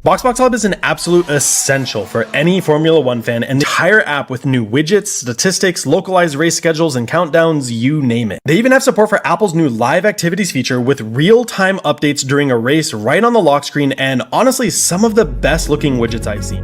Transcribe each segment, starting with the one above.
BoxBox Hub is an absolute essential for any Formula One fan, and the entire app with new widgets, statistics, localized race schedules, and countdowns, you name it. They even have support for Apple's new live activities feature with real-time updates during a race right on the lock screen, and honestly, some of the best looking widgets I've seen.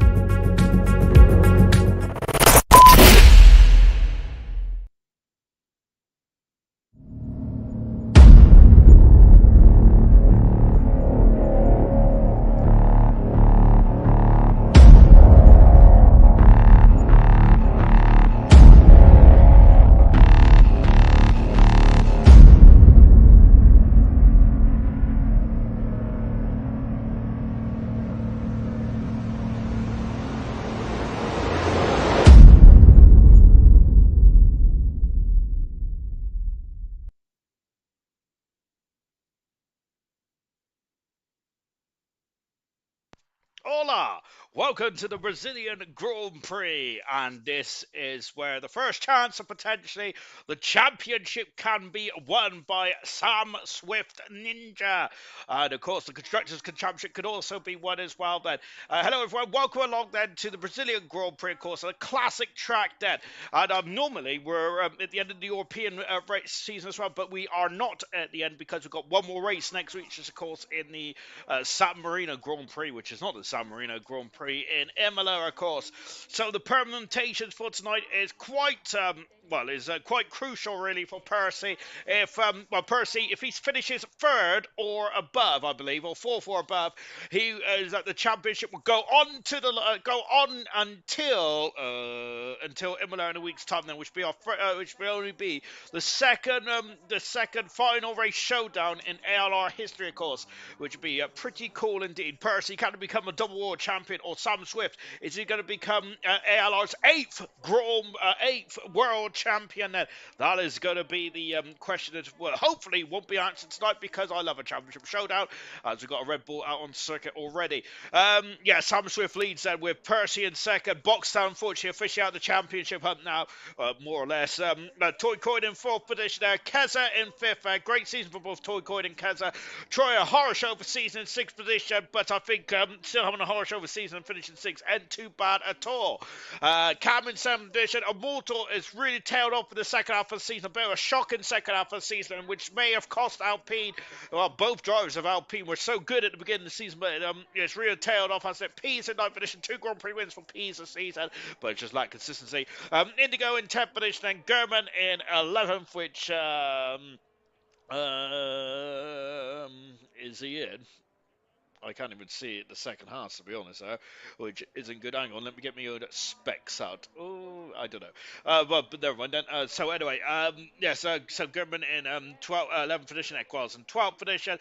Hola! Welcome to the Brazilian Grand Prix, and this is where the first chance of potentially the championship can be won by Sam Swift Ninja. And of course, the Constructors' Championship could also be won as well then. Hello everyone, welcome along then to the Brazilian Grand Prix, of course, a classic track then. And normally we're at the end of the European race season as well, but we are not at the end because we've got one more race next week, which is of course in the San Marino Grand Prix, which is not the San Marino Grand Prix in Imola, of course. So the permutations for tonight is quite quite crucial really for Percy. If Percy, if he finishes third or above, I believe, or fourth or above, he is at the championship will go on to the go on until Imola in a week's time, then, which will only be the second final race showdown in ALR history, of course, which would be pretty cool indeed. Percy, can he become a double world champion, or Sam Swift, is he going to become ALR's eighth world champion? Then that is going to be the question that hopefully won't be answered tonight, because I love a championship showdown, as we've got a Red Bull out on circuit already. Sam Swift leads then with Percy in second. Boxtown, unfortunately, officially out of the championship hunt now, more or less. Toy Coin in fourth position there. Keza in fifth. Great season for both Toy Coin and Keza. Troy, a horror show for season in sixth position, but I think still having a horror show for season and finishing sixth ain't too bad at all. Cam in seventh position. Immortal is really tailed off for the second half of the season. A bit of a shocking second half of the season, which may have cost Alpine. Well, both drivers of Alpine were so good at the beginning of the season, but it's really tailed off. I said Pease in ninth position. 2 Grand Prix wins for Pease this season, but it's just lack consistency. Indigo in 10th position, and German in 11th, which is he in? I can't even see it the second half, to be honest, which isn't good. Hang on, let me get my own specs out. Oh, I don't know. But never mind then. So anyway, so Goodman in 11th position, Equals in 12th position,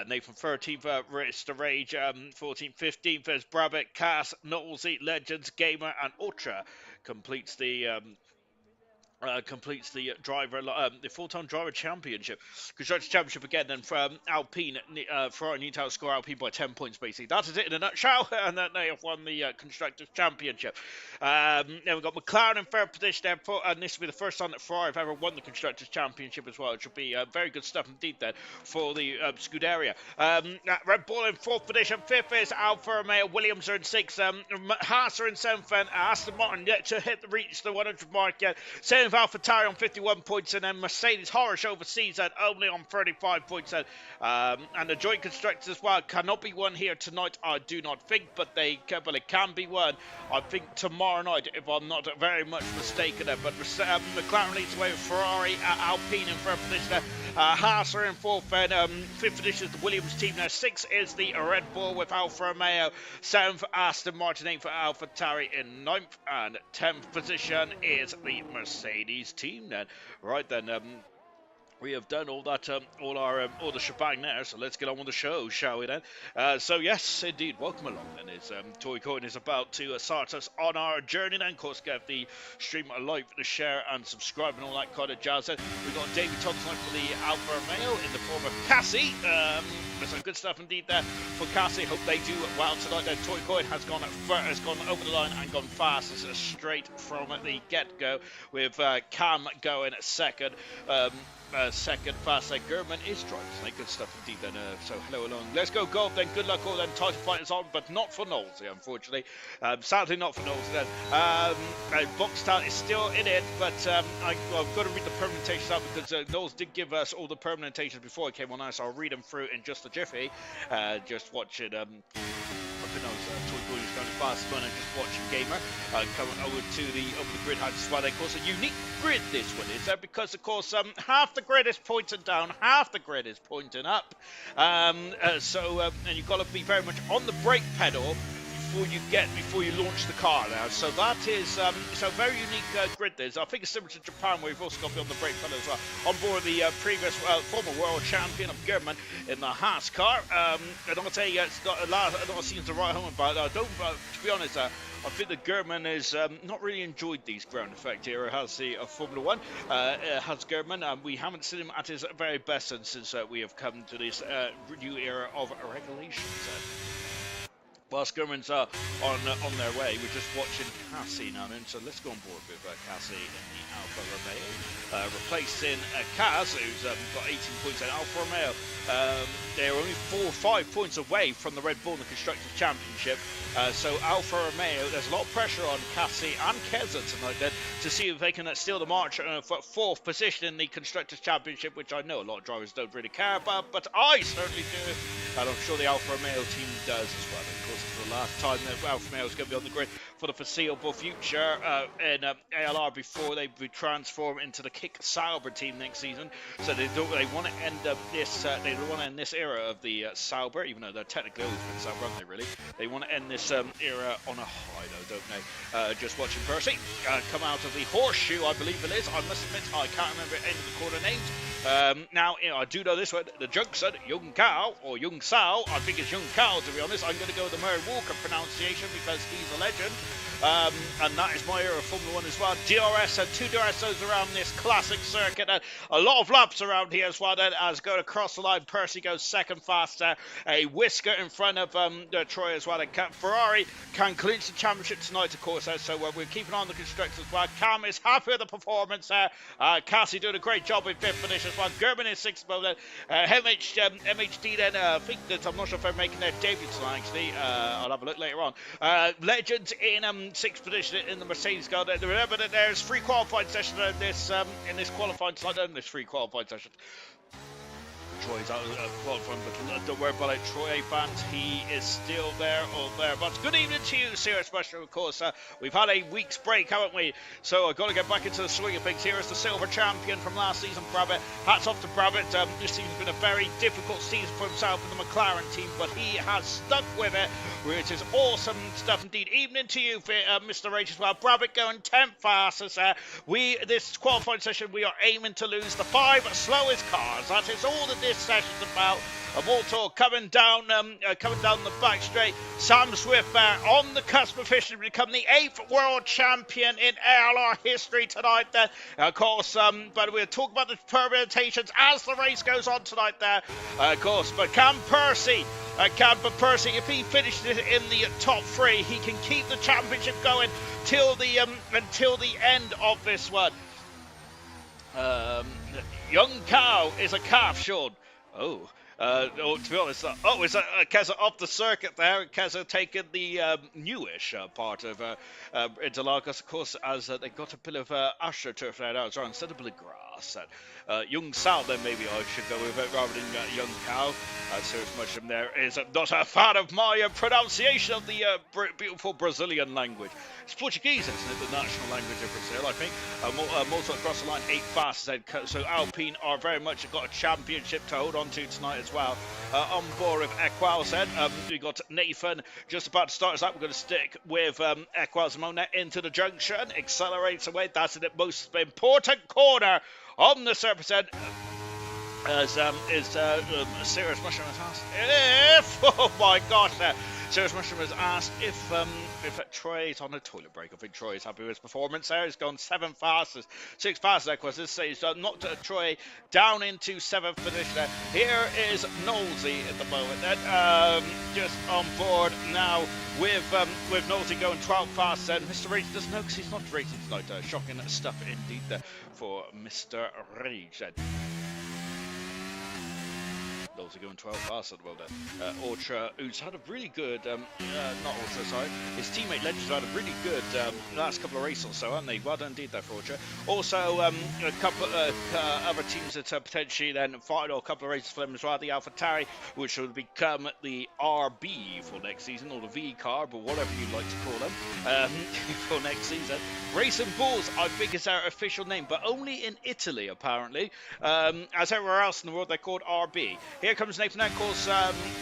Nathan 13th, Rich the Rage, 14th, 15th is Brabbit, Cass, Knowlesy, Legends, Gamer, and Ultra completes the completes the the full-time driver championship, constructors championship again. Then from Alpine, Ferrari need to outscore Alpine by 10 points. Basically, that is it in a nutshell, and then they have won the constructors championship. Then we've got McLaren in third position there, and this will be the first time that Ferrari have ever won the constructors championship as well, which will be very good stuff indeed then for the Scuderia. Red Bull in fourth position, fifth is Alfa Romeo, Williams are in sixth, Haas are in seventh, and Aston Martin yet to reach the 100 mark yet. Seventh AlphaTauri on 51 points, and then Mercedes Horrors overseas at only on 35 points. And the joint constructors as well cannot be won here tonight, I do not think, but it can be won, I think, tomorrow night, if I'm not very much mistaken. But McLaren leads away with Ferrari, Alpine in third position. Haas are in fourth, and fifth position is the Williams team. Now, sixth is the Red Bull with Alfa Romeo, seventh Aston Martin, eighth for AlphaTauri in ninth, and 10th position is the Mercedes team. Then, right then, we have done all that, all the shebang there, so let's get on with the show, shall we then? So yes, indeed, welcome along then. Toy Coin is about to start us on our journey then. Of course, get the stream like, the share, and subscribe, and all that kind of jazz. We've got David Thompson for the Alfa Romeo in the form of Cassie. There's some good stuff indeed there for Cassie. Hope they do well tonight. Then Toy Coin has gone over the line and gone fast. It's straight from the get-go, with Cam going second. Second fast, like German is driving. Like good stuff indeed then. So hello along. Let's go gold then. Good luck all then. Title fight is on, but not for Knowles, unfortunately. Sadly not for Knowles then. Boxtown is still in it, but I've got to read the permutations out, because Knowles did give us all the permutations before I came on now, so I'll read them through in just a jiffy. Just watch it. Toy Boy is going fast fun, and just watching Gamer coming over to the grid. How to of course, a unique grid this one is, because of course half the grid is pointing down, half the grid is pointing up, and you've got to be very much on the brake pedal before you launch the car now. So that is so very unique grid this. I think it's similar to Japan, where you've also got to be on the brake pedal as well. On board the previous former world champion of German in the Haas car. I don't say it's not a lot. I don't seem to write home about. To be honest, I think the German has not really enjoyed these ground effect era. Has the Formula One, has German. We haven't seen him at his very best since we have come to this new era of regulations. Whilst Germans are on their way, we're just watching Cassie now, and so let's go on board with Cassie in the Alfa Romeo, replacing Kaz, who's got 18 points in Alfa Romeo. They're only 4 or 5 points away from the Red Bull in the Constructors' Championship. So Alfa Romeo, there's a lot of pressure on Cassie and Keza tonight then, to see if they can steal the march for 4th position in the Constructors' Championship, which I know a lot of drivers don't really care about, but I certainly do, and I'm sure the Alfa Romeo team does as well. Of course, it's the last time that Alfa Romeo is going to be on the grid for the foreseeable future in ALR, before they transform into the Kick Sauber team next season. So they want to end up this era of the Sauber, even though they're technically always been Sauber, aren't they? Really, they want to end this era on a high, though, don't they? Just watching Percy come out of the horseshoe, I believe it is. I must admit, I can't remember any of the quarter names. Now, I do know this one. The Junction, Jung Kao, or Jung Sao. I think it's Jung Kao, to be honest. I'm going to go with the Murray Walker pronunciation, because he's a legend. And that is my era of Formula 1 as well. DRS and 2 DRSs around this classic circuit. A lot of laps around here as well. Then, as going across the line, Percy goes second faster. A whisker in front of Troy as well. And Ferrari can clinch the championship tonight, of course. So we're keeping on the constructors as well. Cam is happy with the performance there. Cassie doing a great job in 5th position as well. Gerben is 6th moment. MHD then, I think that, I'm not sure if they're making their debut tonight, actually. I'll have a look later on. Legends in 6th position in the Mercedes car. Remember that there's 3 qualifying sessions in this qualifying slide, and there's 3 qualifying sessions. Troy's out of qualifying, but don't worry about it, Troy fans, he is still there or thereabouts. Good evening to you, Sarah Special, of course. We've had a week's break, haven't we? So I've got to get back into the swing of things. Here is the silver champion from last season, Brabbit. Hats off to Brabbit. This season's been a very difficult season for himself and the McLaren team, but he has stuck with it, which is awesome stuff indeed. Evening to you, Mr. Rage as well. Brabbit going 10th fastest. This qualifying session, we are aiming to lose the 5 slowest cars. That is all that this this session's about. A Walter coming down the back straight. Sam Swift on the cusp officially to become the 8th world champion in ALR history tonight there. Of course, but we'll talk about the permutations as the race goes on tonight there. Of course, but Cam Percy, if he finishes in the top 3, he can keep the championship going till the end of this one. Young Cow is a calf, Sean. To be honest, it's Keza off the circuit there. Keza taking the newish part of Interlagos, of course, as they got a bit of AstroTurf there now, instead of a bit of grass. Young Sal, then maybe I should go with it rather than Young Cow. Serious Mushroom there is not a fan of my pronunciation of the beautiful Brazilian language. It's Portuguese, isn't it? The national language of Brazil, I think. Malta across the line, 8 fastest. So Alpine are very much got a championship to hold on to tonight as well. On board with Equals then. We got Nathan just about to start us up. We're going to stick with Equals Mona into the junction. Accelerates away. That's the most important corner on the surface end. Serious Mushroom has asked oh my gosh, Serious Mushroom has asked if Troy's on a toilet break. I think Troy's happy with his performance there. He's gone 7 fastest, 6 fastest. Of course, this stage knocked Troy down into 7th position there. Here is Nolsey at the moment then, just on board now with Nolsey going 12 fast. And Mr. Rage doesn't know because he's not racing tonight. Shocking stuff indeed there for Mr. Rage then. Also going 12 fast at the moment. Orcha, who's had a really good, not Orcha, sorry, his teammate Legends had a really good last couple of races or so, haven't they? Well done indeed there for Orcha. Also, a couple other teams that potentially then final couple of races for them as well. The AlphaTauri, which will become the RB for next season, or the V car, but whatever you like to call them, for next season. Racing Bulls, I think, is their official name, but only in Italy, apparently. As everywhere else in the world, they're called RB. Here comes Nathan. Of course,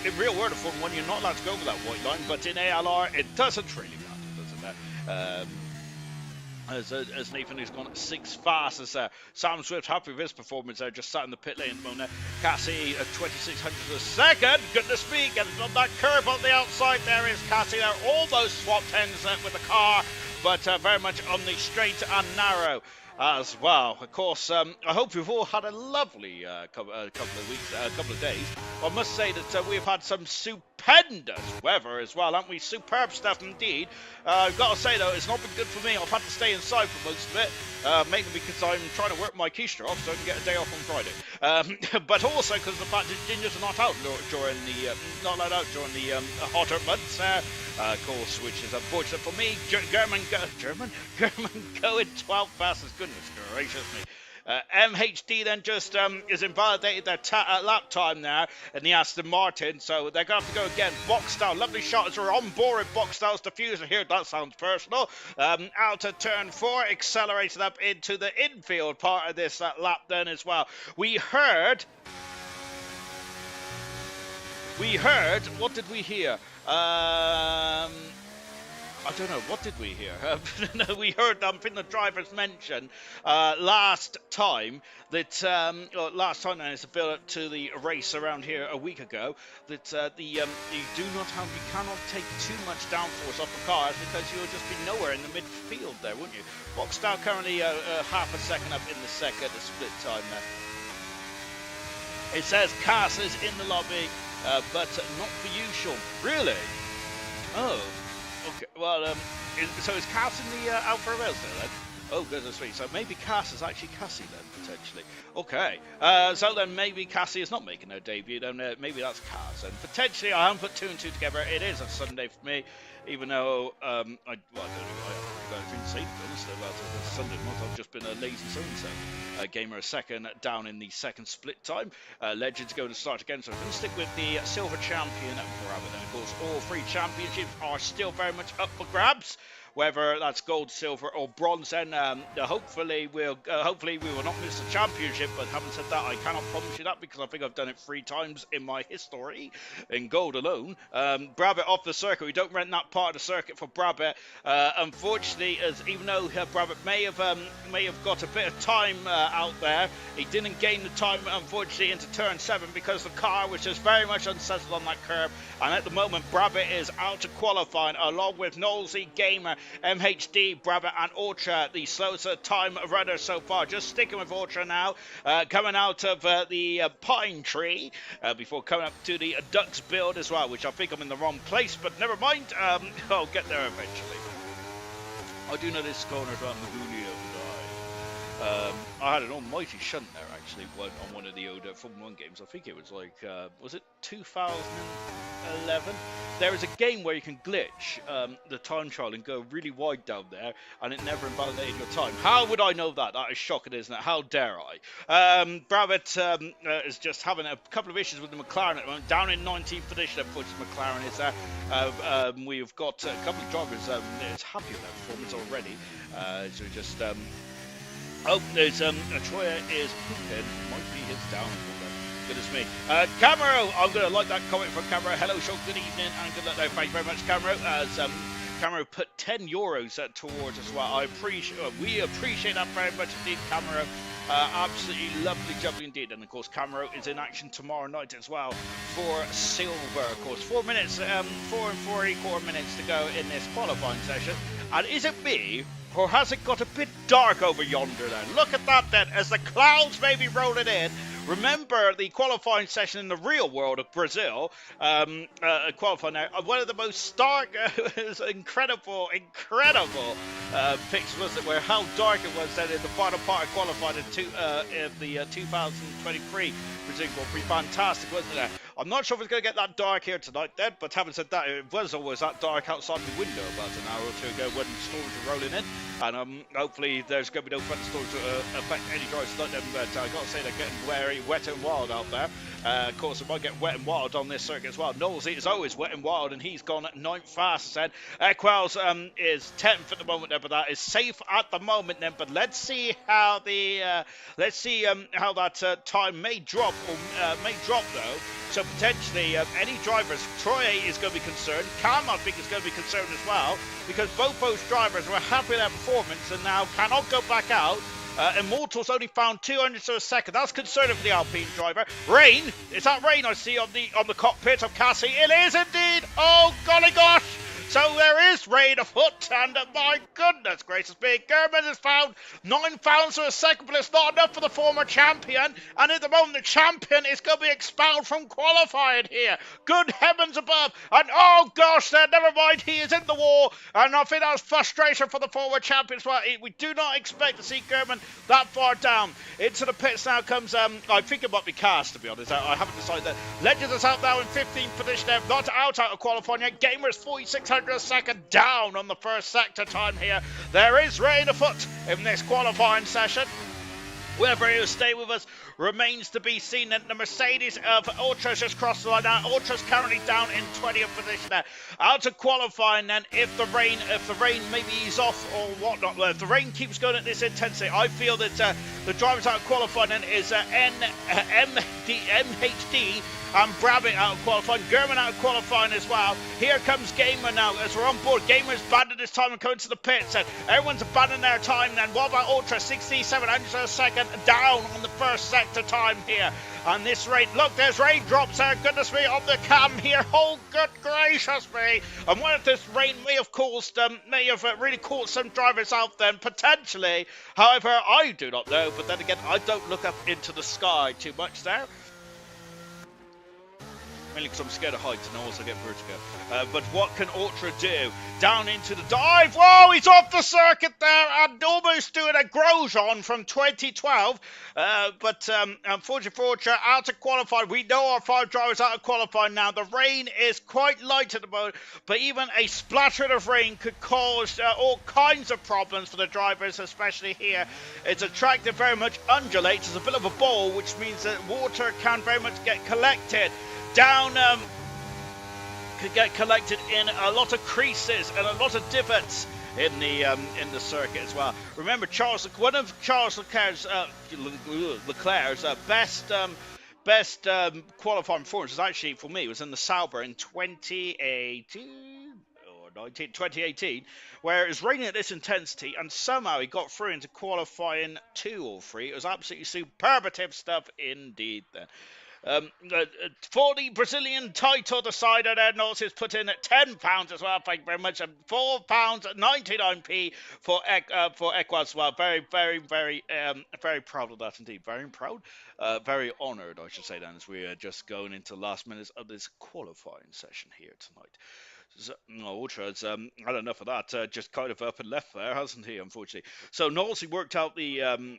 in real world Formula 1, you're not allowed to go over that white line, but in ALR, it doesn't really matter, does it? As Nathan has gone 6 fastest there. Sam Swift happy with his performance there, just sat in the pit lane at the moment. Cassie at 2600 a second. Goodness me, getting on that curve on the outside. There is Cassie there, almost swapped ends with the car, but very much on the straight and narrow as well. Of course, I hope you've all had a lovely couple of days. I must say that we've had some stupendous weather as well, haven't we? Superb stuff indeed. I've got to say though, it's not been good for me. I've had to stay inside for most of it, mainly because I'm trying to work my keister off so I can get a day off on Friday. But also because the fact that gingers are not out during the hotter months. Of course, which is unfortunate for me. German going 12 fastest. Goodness gracious me. MHD then just is invalidated their lap time now in the Aston Martin, so they're going to have to go again. Boxstyle, lovely shot as we're on board with Boxstyle's diffuser here. That sounds personal. Out of turn 4, accelerated up into the infield part of this lap then as well. We heard, what did we hear? I don't know, what did we hear? We heard, I think the drivers mentioned last time that, last time, and it's a build up to the race around here a week ago, that you cannot take too much downforce off the cars because you'll just be nowhere in the midfield there, wouldn't you? Boxstyle currently half a second up in the second, the split time there. It says Cass is in the lobby, but not for you, Sean. Really? Oh. Okay, well, so is Cass in the Alfa Romeo still then? Oh, goodness me. So maybe Cass is actually Cassie then, potentially. Okay, so then maybe Cassie is not making her debut, then maybe that's Cass. And potentially, I haven't put 2 and 2 together. It is a Sunday for me, even though, I don't know, I haven't got anything to say to be honest about the Sunday month. I've just been a lazy so-and-so. Gamer a second down in the second split time. Legends going to start again, so I'm going to stick with the silver champion grab it. And of course, all 3 championships are still very much up for grabs. whether that's gold, silver, or bronze. And hopefully we will not miss the championship. But having said that, I cannot promise you that because I think I've done it 3 times in my history in gold alone. Brabbit off the circuit. We don't rent that part of the circuit for Brabbit. Unfortunately, as even though Brabbit may have got a bit of time out there, he didn't gain the time, unfortunately, into turn 7 because the car was just very much unsettled on that curve. And at the moment, Brabbit is out to qualifying along with Knowlesy, Gamer, MHD, Brabbit, and Ultra, the slowest time runner so far. Just sticking with Ultra now, coming out of the Pine Tree before coming up to the Ducks build as well, which I think I'm in the wrong place, but never mind. I'll get there eventually. I do know this corner is around Julio. I had an almighty shunt there actually on one of the older Formula 1 games. I think it was like, was it 2011? There is a game where you can glitch the time trial and go really wide down there, and it never invalidated your time. How would I know that? That is shocking, isn't it? How dare I? Brabbit is just having a couple of issues with the McLaren at the moment. Down in 19th position, unfortunately, McLaren is there. We've got a couple of drivers that's happy with that performance already. So just... oh, there's Troya is pooping. Might be his downfall then. Goodness me. Camero, I'm going to like that comment from Camero. Hello, show, good evening, and good luck. No, thank you very much, Camero. As Camero put 10 euros towards as well. We appreciate that very much indeed, Camero. Absolutely lovely, jubbly indeed. And of course, Camero is in action tomorrow night as well for silver. Of course, 4 minutes, 4 and 4.25 minutes to go in this qualifying session. And is it me? Or has it got a bit dark over yonder then? Look at that then, as the clouds may be rolling in. Remember the qualifying session in the real world of Brazil, qualifying there, one of the most stark, incredible pictures, was it, where how dark it was then in the final part of qualifying in the 2023 Brazil Grand Prix. Fantastic, wasn't it? I'm not sure if it's going to get that dark here tonight then, but having said that, it was always that dark outside the window about an hour or two ago when storms were rolling in, and hopefully there's going to be no further storms to affect any drivers tonight then, but I've got to say they're getting very wet and wild out there. Of course, it might get wet and wild on this circuit as well. Knowles is always wet and wild, and he's gone at 9th fastest then. Equals is 10th at the moment then, but that is safe at the moment then. But let's see how the how that time may drop though. So potentially any drivers, Troy is going to be concerned. Cam, I think, is going to be concerned as well, because both those drivers were happy with their performance and now cannot go back out. Immortals only found 200ths of a second. That's concerning for the Alpine driver. Rain, is that rain I see on the cockpit of Cassie? It is indeed. Oh golly gosh! So there is rain afoot, and my goodness gracious me, German has found 9 thousandths of a second, but it's not enough for the former champion. And at the moment, the champion is going to be expelled from qualifying here. Good heavens above! And oh gosh, never mind, he is in the wall. And I think that was frustration for the former champion as well. We do not expect to see German that far down. Into the pits now comes, I think it might be Cass, to be honest. I haven't decided that. Legends is out now in 15th position there, not out of qualifying yet. Gamers 4600 a second down on the first sector time here. There is rain afoot in this qualifying session. Whether he'll stay with us remains to be seen. And the Mercedes of Ultra's just crossed the line now. Ultra's currently down in 20th position there. Out of qualifying then, if the rain maybe ease off or whatnot, if the rain keeps going at this intensity, I feel that the drivers out of qualifying then is MHD and Brabbit out of qualifying, German out of qualifying as well. Here comes Gamer now as we're on board. Gamer's abandoned his time and coming to the pits. And everyone's abandoning their time then. What about Ultra? 6700 a second down on the first sector time here. And this rain, look, there's raindrops there, goodness me, on the cam here. Oh, good gracious me. And what if this rain may have really caught some drivers out then, potentially. However, I do not know. But then again, I don't look up into the sky too much there. Mainly because I'm scared of heights and I also get vertigo. But what can Ultra do? Down into the dive. Whoa, he's off the circuit there and almost doing a Grosjean from 2012. But unfortunately for Ultra, out of qualifying. We know our 5 drivers out of qualifying now. The rain is quite light at the moment, but even a splattering of rain could cause all kinds of problems for the drivers, especially here. It's a track that very much undulates. It's a bit of a bowl, which means that water can very much get collected down, could get collected in a lot of creases and a lot of divots in the circuit as well. Remember, one of Charles Leclerc's best qualifying performances actually for me was in the Sauber in 2018 or 2018, where it was raining at this intensity and somehow he got through into qualifying 2 or 3. It was absolutely superlative stuff indeed then. For the Brazilian title decider, then also is put in at £10 as well. Thank you very much. And £4.99p for Equas as well. Very, very, very proud of that indeed. Very proud, very honoured, I should say. Then as we are just going into the last minutes of this qualifying session here tonight. So, Ultra's had enough of that. Just kind of up and left there, hasn't he? Unfortunately. So Knowles, worked out the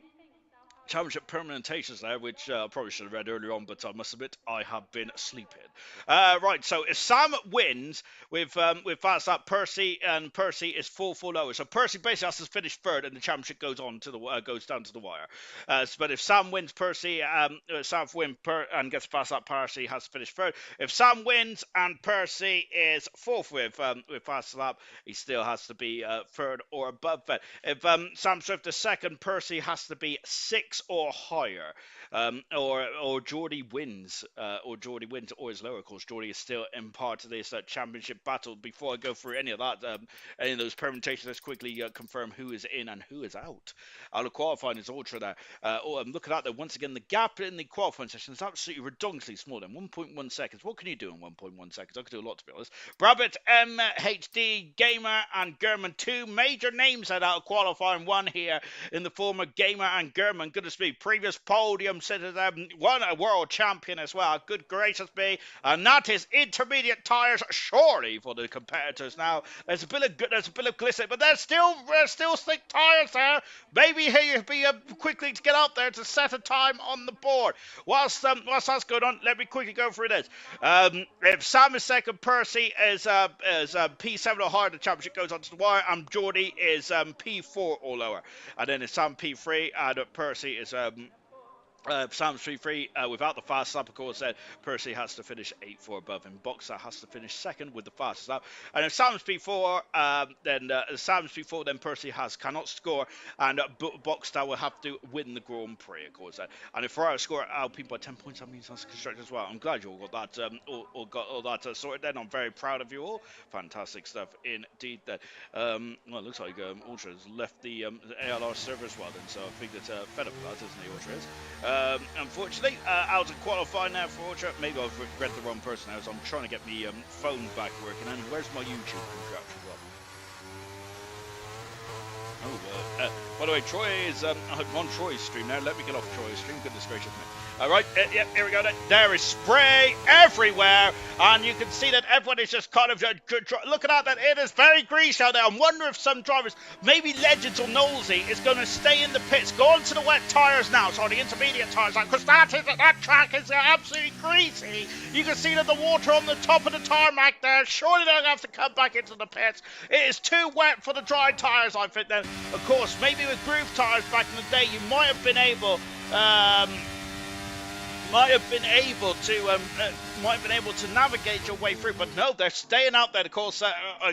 championship permutations there, which I probably should have read earlier on, but I must admit I have been sleeping. Right, so if Sam wins with fast lap Percy, and Percy is 4 lower, so Percy basically has to finish third, and the championship goes on to the goes down to the wire. But if Sam wins, Percy and gets fast lap, Percy has to finish third. If Sam wins and Percy is fourth with fast lap, he still has to be third or above that. If Sam Swift is second, Percy has to be 6 or higher, or Geordie wins, or is lower. Of course, Geordie is still in part of this championship battle. Before I go through any of that, any of those permutations, let's quickly confirm who is in and who is out. Out of qualifying is Ultra there. I'm looking at that once again. The gap in the qualifying session is absolutely redonkulously small. Then 1.1 seconds. What can you do in 1.1 seconds? I could do a lot, to be honest. Brabbit, MHD, Gamer, and German, 2 major names out of qualifying. One here in the form of Gamer and German. Goodness me, previous podium citizen, won a world champion as well. Good gracious me, and that is intermediate tyres surely for the competitors now. There's a bit of glisten, but there's still slick tyres there. Maybe he'll be quickly to get out there to set a time on the board. Whilst that's going on, let me quickly go through this. If Sam is second, Percy is P7 or higher, the championship goes on to the wire, and Geordie is P4 or lower. And then it's Sam P3 and Percy is Sam's 3-3 without the fast lap, of course. Then Percy has to finish 8-4 above him. Boxer has to finish second with the fastest lap. And if Sam's P4, then Percy cannot score, and Boxer will have to win the Grand Prix, of course. And if Ferrari score Alpine by 10 points, that means that's constructed as well. I'm glad you all got that got all that sorted. Then I'm very proud of you all. Fantastic stuff indeed. Then well, it looks like Ultra has left the ALR server as well. Then so I think that's fed up with that, isn't he? Ultra is. Unfortunately, out of qualifying now for Ultra. Maybe I've read the wrong person now, so I'm trying to get my phone back working. And where's my YouTube contract as well? Oh, by the way, Troy is I'm on Troy's stream now. Let me get off Troy's stream. Goodness gracious me. All right, yep, here we go. There is spray everywhere, and you can see that everyone is just kind of looking at that. It is very greasy out there. I wonder if some drivers, maybe Legends or Knowlesy, is going to stay in the pits, go onto the wet tyres now, so the intermediate tyres, because that track is absolutely greasy. You can see that the water on the top of the tarmac there. Surely they're going to have to come back into the pits. It is too wet for the dry tyres, I think. Then, of course, maybe with groove tyres back in the day, you might have been able. Might have been able to navigate your way through, but no, they're staying out there. Of course,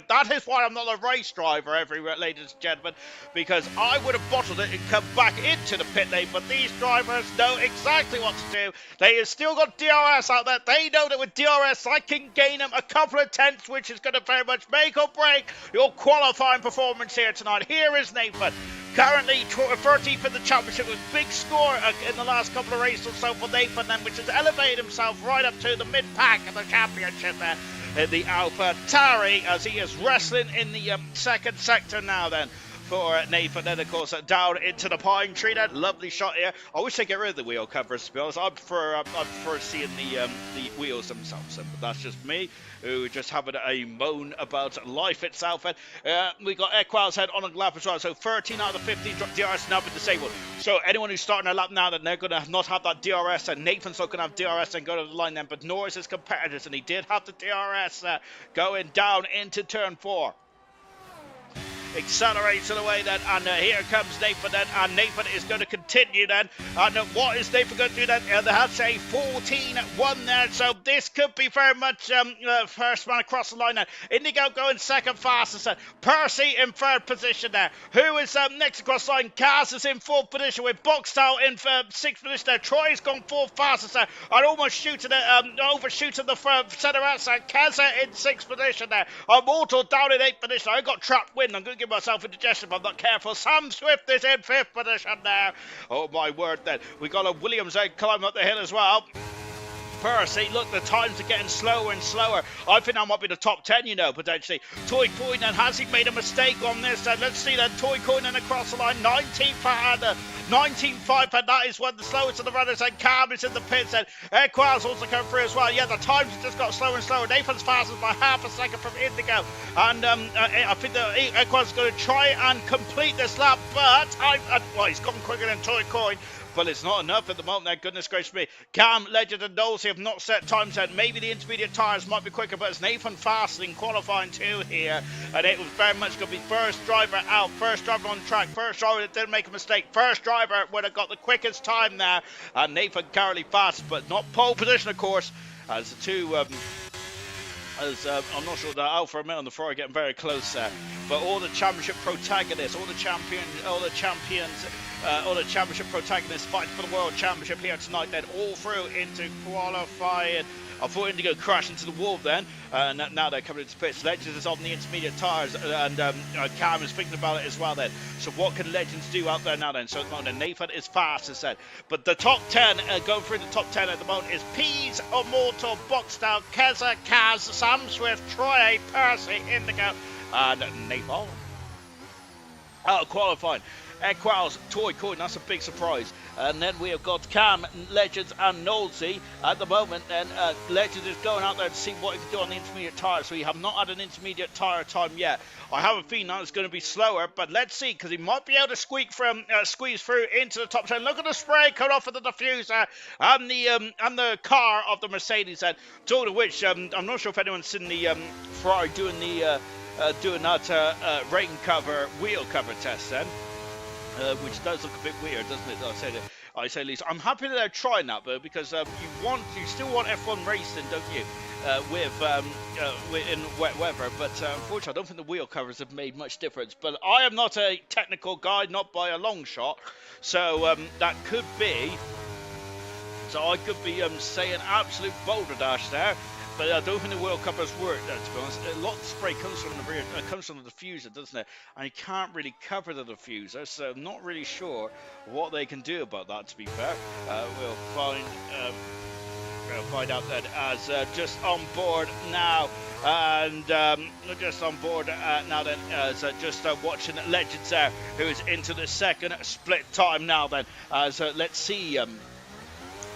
that is why I'm not a race driver, ladies and gentlemen, because I would have bottled it and come back into the pit lane. But these drivers know exactly what to do. They have still got DRS out there. They know that with DRS, I can gain them a couple of tenths, which is going to very much make or break your qualifying performance here tonight. Here is Nathan. Currently 13th in the championship with big score in the last couple of races or so for Nathan, then, which has elevated himself right up to the mid-pack of the championship there in the Alpha Tauri, as he is wrestling in the second sector now then. For Nathan, then of course down into the pine tree. That lovely shot here. I wish they get rid of the wheel covers, to be honest. I prefer seeing the wheels themselves, but that's just me, who just having a moan about life itself. And we got Equal's head on a lap as well. So 13 out of the 15 DRS now been disabled. So anyone who's starting a lap now, that they're going to not have that DRS, and Nathan's not going to have DRS and go to the line then. But nor is his competitors, and he did have the DRS going down into turn 4. accelerating away then, and here comes Nathan then, and Nathan is going to continue then, and what is Nathan going to do then? That's a 14-1 there, so this could be very much first man across the line now. Indigo going second fastest then, Percy in third position there. Who is next across the line? Kaz is in fourth position with Boxtel in sixth position there. Troy's gone fourth fastest there, and almost shooting it, overshooting the centre outside. Keza in sixth position there. Immortal down in eighth position. I got trapped win. I'm going to give myself indigestion if I'm not careful. Sam Swift is in fifth position there. Oh my word then. We got a Williams egg climb up the hill as well. Percy, look, the times are getting slower and slower. I think that might be the top 10, you know, potentially. Toy Coinen, has he made a mistake on this? Let's see that. Toy Coinen across the line, 19th and 19.5, and that is one of the slowest of the runners. And Cam is in the pits, and Equals also come through as well. Yeah, the times have just got slower and slower. Nathan's fastest by half a second from Indigo, and I think that Equals is going to try and complete this lap, but well, he's gone quicker than Toy Coin. But it's not enough at the moment there, goodness gracious me. Cam, Legend and Nosey have not set times yet. Maybe the intermediate tyres might be quicker, but it's Nathan Fasting qualifying too here. And it was very much going to be first driver out, first driver on track, first driver that didn't make a mistake, first driver would have got the quickest time there. And Nathan currently fast, but not pole position, of course, as the two... I'm not sure that Alpha and on the floor are getting very close there, but all the championship protagonists, all the championship protagonists fighting for the world championship here tonight, then all through into qualifying. I thought Indigo crashed into the wall then, and now they're coming into pits. Legends is on the intermediate tyres, and Cam is thinking about it as well then. So what can Legends do out there now then? So at the moment, Nathan is fast, as said. But the top 10, going through the top 10 at the moment, is Peas, Immortal, Boxdown, Keza, Kaz, Sam Swift, Troy, Percy, Indigo, and Nathan. Qualifying. Equals, Toy Coin, that's a big surprise. And then we have got Cam, Legends, and Nosey at the moment. And Legends is going out there to see what he can do on the intermediate tyre. So we have not had an intermediate tyre time yet. I have a feeling that it's going to be slower, but let's see, because he might be able to squeeze through into the top 10. Look at the spray coming off of the diffuser and the car of the Mercedes. And talking of which, I'm not sure if anyone's seen the Ferrari doing that rain cover, wheel cover test then. Which does look a bit weird, doesn't it? I say, Lisa. I'm happy that they're trying that, though, because you still want F1 racing, don't you? In wet weather, but unfortunately, I don't think the wheel covers have made much difference. But I am not a technical guy, not by a long shot, so that could be. So I could be saying absolute boulder dash there. But I don't think the wheel covers work there, to be honest. A lot of spray comes from the rear, comes from the diffuser, doesn't it? And you can't really cover the diffuser, so I'm not really sure what they can do about that, to be fair. We'll find out that as just on board now. And just on board now then, as just watching Legends there, who is into the second split time now then. As let's see...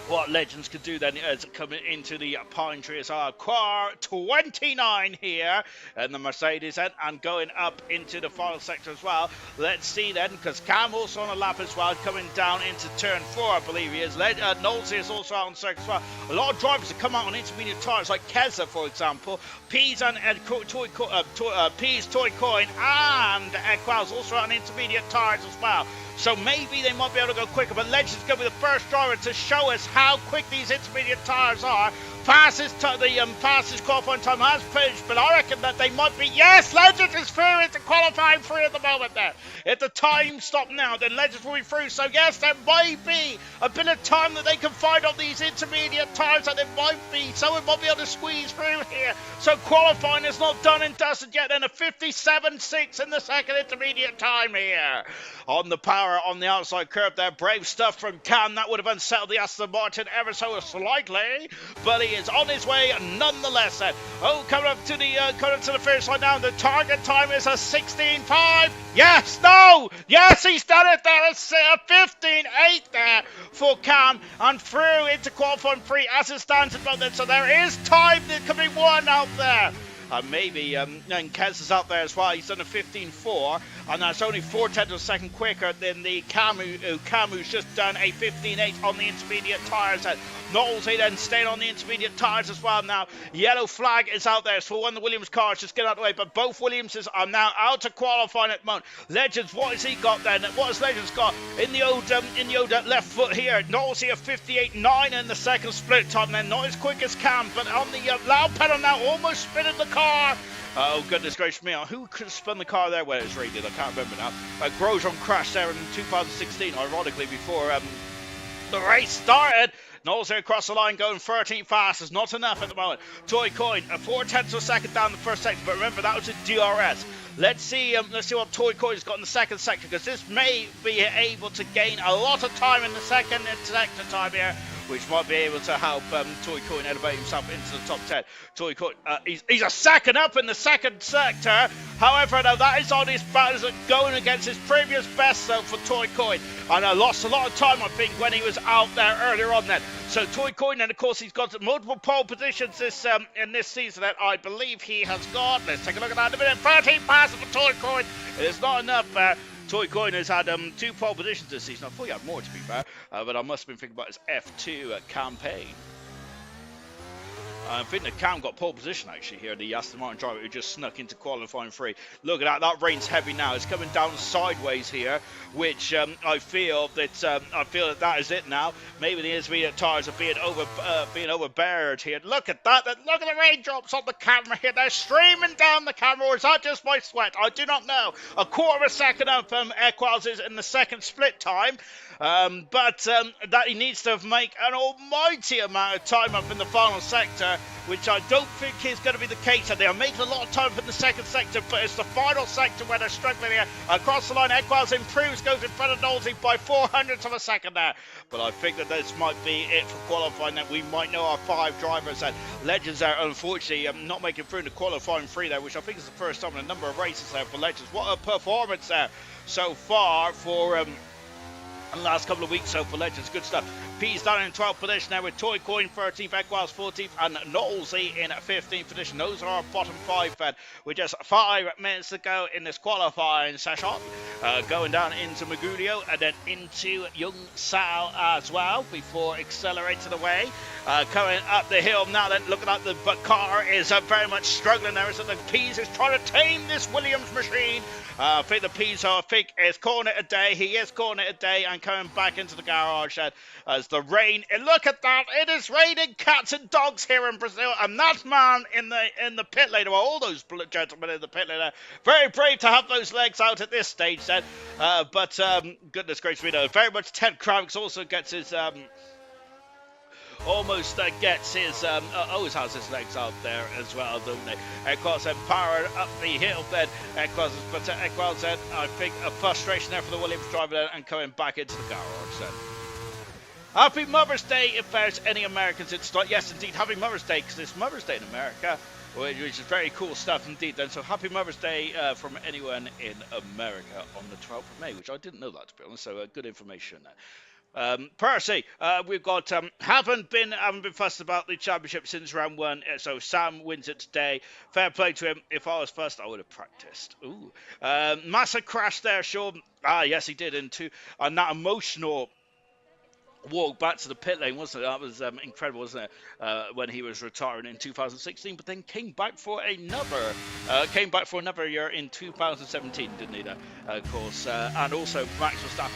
what Legends could do then as coming into the pine tree as our car 29 here and the Mercedes and going up into the final sector as well. Let's see then, because Cam also on a lap as well, coming down into turn 4, I believe he is. Knowles is also out on circuit as well. A lot of drivers have come out on intermediate tyres, like Keza, for example. Peas and Peas, Toy Coin, and Equals also out on intermediate tyres as well. So maybe they might be able to go quicker, but Legends is going to be the first driver to show us how quick these intermediate tyres are. Fastest qualifying time has finished, but I reckon that they might be. Yes, Legends is through into qualifying 3 at the moment there. If the time stop now, then Legends will be through. So yes, there might be a bit of time that they can find on these intermediate tyres, and it might be. Someone might be able to squeeze through here. So qualifying is not done and dusted yet. Then a 57.6 in the second intermediate time here. On the power on the outside curve there, brave stuff from Cam. That would have unsettled the Aston Martin ever so slightly, but he is on his way nonetheless. Coming up to the finish line now. The target time is a 16.5. Yes, no, yes, he's done it there. It's a 15.8 there for Cam and through into qualifying 3 as it stands at the moment. So there is time that can be won out there. maybe, and Kez is out there as well. He's done a 15.4, and that's only 4/10 of a second quicker than the Camu's just done a 15.8 on the intermediate tyres. And Knowlesy then staying on the intermediate tyres as well now. Yellow flag is out there, so one of the Williams cars just get out of the way, but both Williamses are now out of qualifying at the moment. Legends, what has he got then? What has Legends got in the old left foot here? Knowlesy a 58.9 in the second split time, then not as quick as Cam, but on the loud pedal now, almost spinning the car. Oh, goodness gracious me. Who could have spun the car there when it was rated? I can't remember now. Grosjean crashed there in 2016, ironically, before the race started. Knowles here across the line going 13 fast is not enough at the moment. Toy Coin, 4/10 of a second down the first section, but remember that was a DRS. Let's see what Toy Coin's got in the second section, because this may be able to gain a lot of time in the second sector time here, which might be able to help Toy Coin elevate himself into the top 10. Toy Coin, he's a second up in the second sector. However, now that is on his battles going against his previous best though for Toy Coin. And I lost a lot of time, I think, when he was out there earlier on then. So Toy Coin, and of course he's got multiple pole positions in this season that I believe he has got. Let's take a look at that in a minute. 13 passes for Toy Coin. It is not enough. Toy Coin has had 2 pole positions this season. I thought he had more, to be fair, but I must have been thinking about his F2 campaign. I think that Cam got pole position actually here, the Aston Martin driver who just snuck into qualifying 3. Look at that rain's heavy now. It's coming down sideways here, which I feel that is it now. Maybe the intermediate tyres are being overbeared here. Look at that. Look at the raindrops on the camera here. They're streaming down the camera, or is that just my sweat? I do not know. A quarter of a second up Equals is in the second split time. But that he needs to make an almighty amount of time up in the final sector, which I don't think is going to be the case. And they are making a lot of time up in the second sector, but it's the final sector where they're struggling here. Across the line, Equals improves, goes in front of Knowlesy by 400ths of a second there. But I think that this might be it for qualifying, that we might know our 5 drivers. And Legends are unfortunately not making through in the qualifying 3 there, which I think is the first time in a number of races there for Legends. What a performance there so far for the last couple of weeks so for Legends. Good stuff. P's down in 12th position now with Toy Coin 13th, Equals 14th, and Knowlesy in 15th position. Those are our bottom 5 fed with just 5 minutes to go in this qualifying session. Going down into Magulio and then into Young Sal as well before accelerating away. Coming up the hill now, then looking at the car is very much struggling there. So the P's is trying to tame this Williams machine. I think the P's is calling it a day. He is calling it a day and coming back into the garage then as the rain. And look at that. It is raining cats and dogs here in Brazil. And that man in the pit lane, well, all those gentlemen in the pit lane, very brave to have those legs out at this stage then. But goodness gracious me, very much Ted Kravitz also gets his always has his legs out there as well, don't they? Equals then powered up the hill then. Equals then, I think, a frustration there for the Williams driver then, and coming back into the garage then. Happy Mother's Day if there's any Americans in stock. Yes, indeed, happy Mother's Day, because it's Mother's Day in America, which is very cool stuff indeed then. So happy Mother's Day from anyone in America on the 12th of May, which I didn't know that, to be honest, so good information there. Percy, we've got haven't been fussed about the championship since round 1, so Sam wins it today. Fair play to him. If I was first, I would have practiced. Ooh, massive crash there, Sean. Yes, he did into that emotional walk back to the pit lane, wasn't it? That was incredible, wasn't it? When he was retiring in 2016, but then came back for another year in 2017, didn't he? Of course, and also Max Verstappen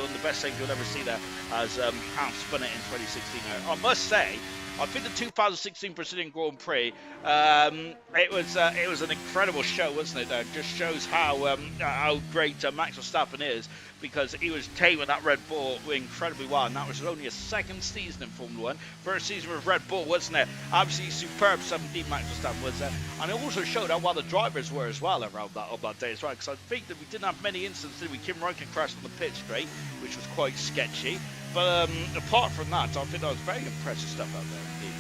on the best stage you'll ever see there, as half spun it in 2016. I must say, I think the 2016 Brazilian Grand Prix, it was an incredible show, wasn't it? It just shows how great Max Verstappen is, because he was taming that Red Bull incredibly well, and that was only his 2nd season in Formula 1. First season with Red Bull, wasn't it? Absolutely superb 17 Max Verstappen was there, and it also showed how well the drivers were as well around that day as well, because I think that we didn't have many instances. Kim Räikkönen crashed on the pit straight, which was quite sketchy. But apart from that, I think that was very impressive stuff out there indeed.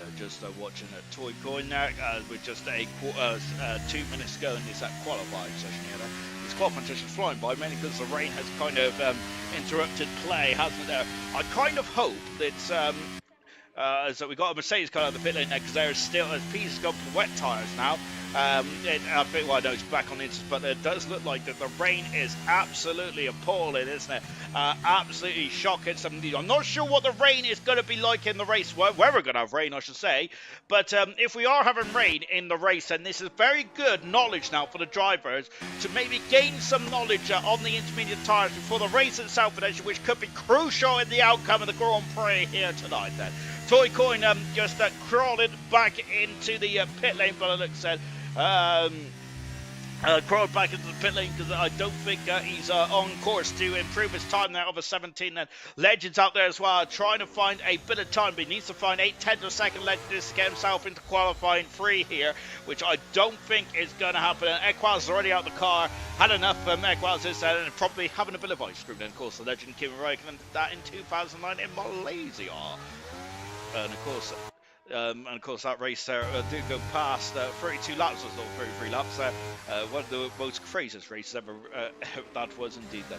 And just watching a Toy Coin there with just 2 minutes to go in this qualifying session here. This qualifying session is flying by, mainly because the rain has kind of interrupted play, hasn't it? I kind of hope that So we got a Mercedes car out of the pit lane there because there's still P's gone for wet tyres now. I think, well, I know it's back on the instant, but it does look like that the rain is absolutely appalling, isn't it? Absolutely shocking. I'm not sure what the rain is going to be like in the race, where we're going to have rain, I should say. But if we are having rain in the race, then this is very good knowledge now for the drivers to maybe gain some knowledge on the intermediate tyres before the race itself, which could be crucial in the outcome of the Grand Prix here tonight then. Toy Coin just crawling back into the pit lane, but it looks crawled back into the pit lane because I don't think he's on course to improve his time there over 17. And Legends out there as well, trying to find a bit of time, but he needs to find 8/10 of a second Legends to get himself into qualifying 3 here, which I don't think is going to happen. And Equaz is already out of the car, had enough. Equaz is and probably having a bit of ice cream. And of course, the Legend Kim Räikkönen that in 2009 in Malaysia. And of course, that race there did go past 32 laps, was not 33 laps. One of the most craziest races ever. That was indeed then.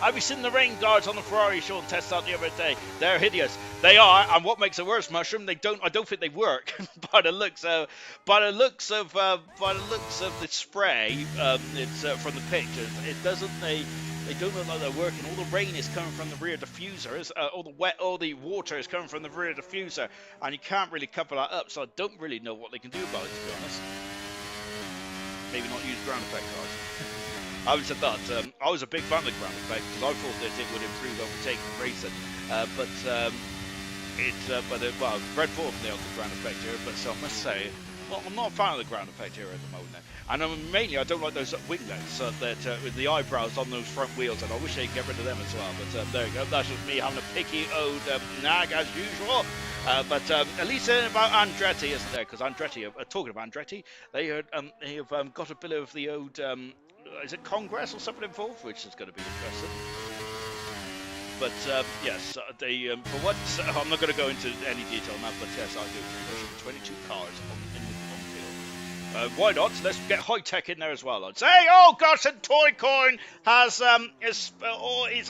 Have you seen the rain guards on the Ferrari Sean test out the other day? They're hideous. They are, and what makes it worse, Mushroom? I don't think they work. by the looks of the spray, it's from the pictures. It doesn't. They don't look like they're working. All the rain is coming from the rear diffuser. All the water is coming from the rear diffuser, and you can't really cover that up. So I don't really know what they can do about it, to be honest. Maybe not use ground effect cars. I would say that. I was a big fan of the ground effect because I thought that it would improve overtaking racing. Well, Red Bull nailed the ground effect here, but so I must say, well, I'm not a fan of the ground effect here at the moment. And mainly, I don't like those winglets with the eyebrows on those front wheels, and I wish they'd get rid of them as well. But there you go. That's just me having a picky old nag as usual. But at least about Andretti, isn't there? Because Andretti, talking about Andretti, they have got a bit of the old, is it Congress or something involved, which is going to be interesting. But yes, they for once, I'm not going to go into any detail on that, but yes, I do. 22 cars in the field. Why not? Let's get high tech in there as well. I'd say, oh gosh, and Toy Coin has is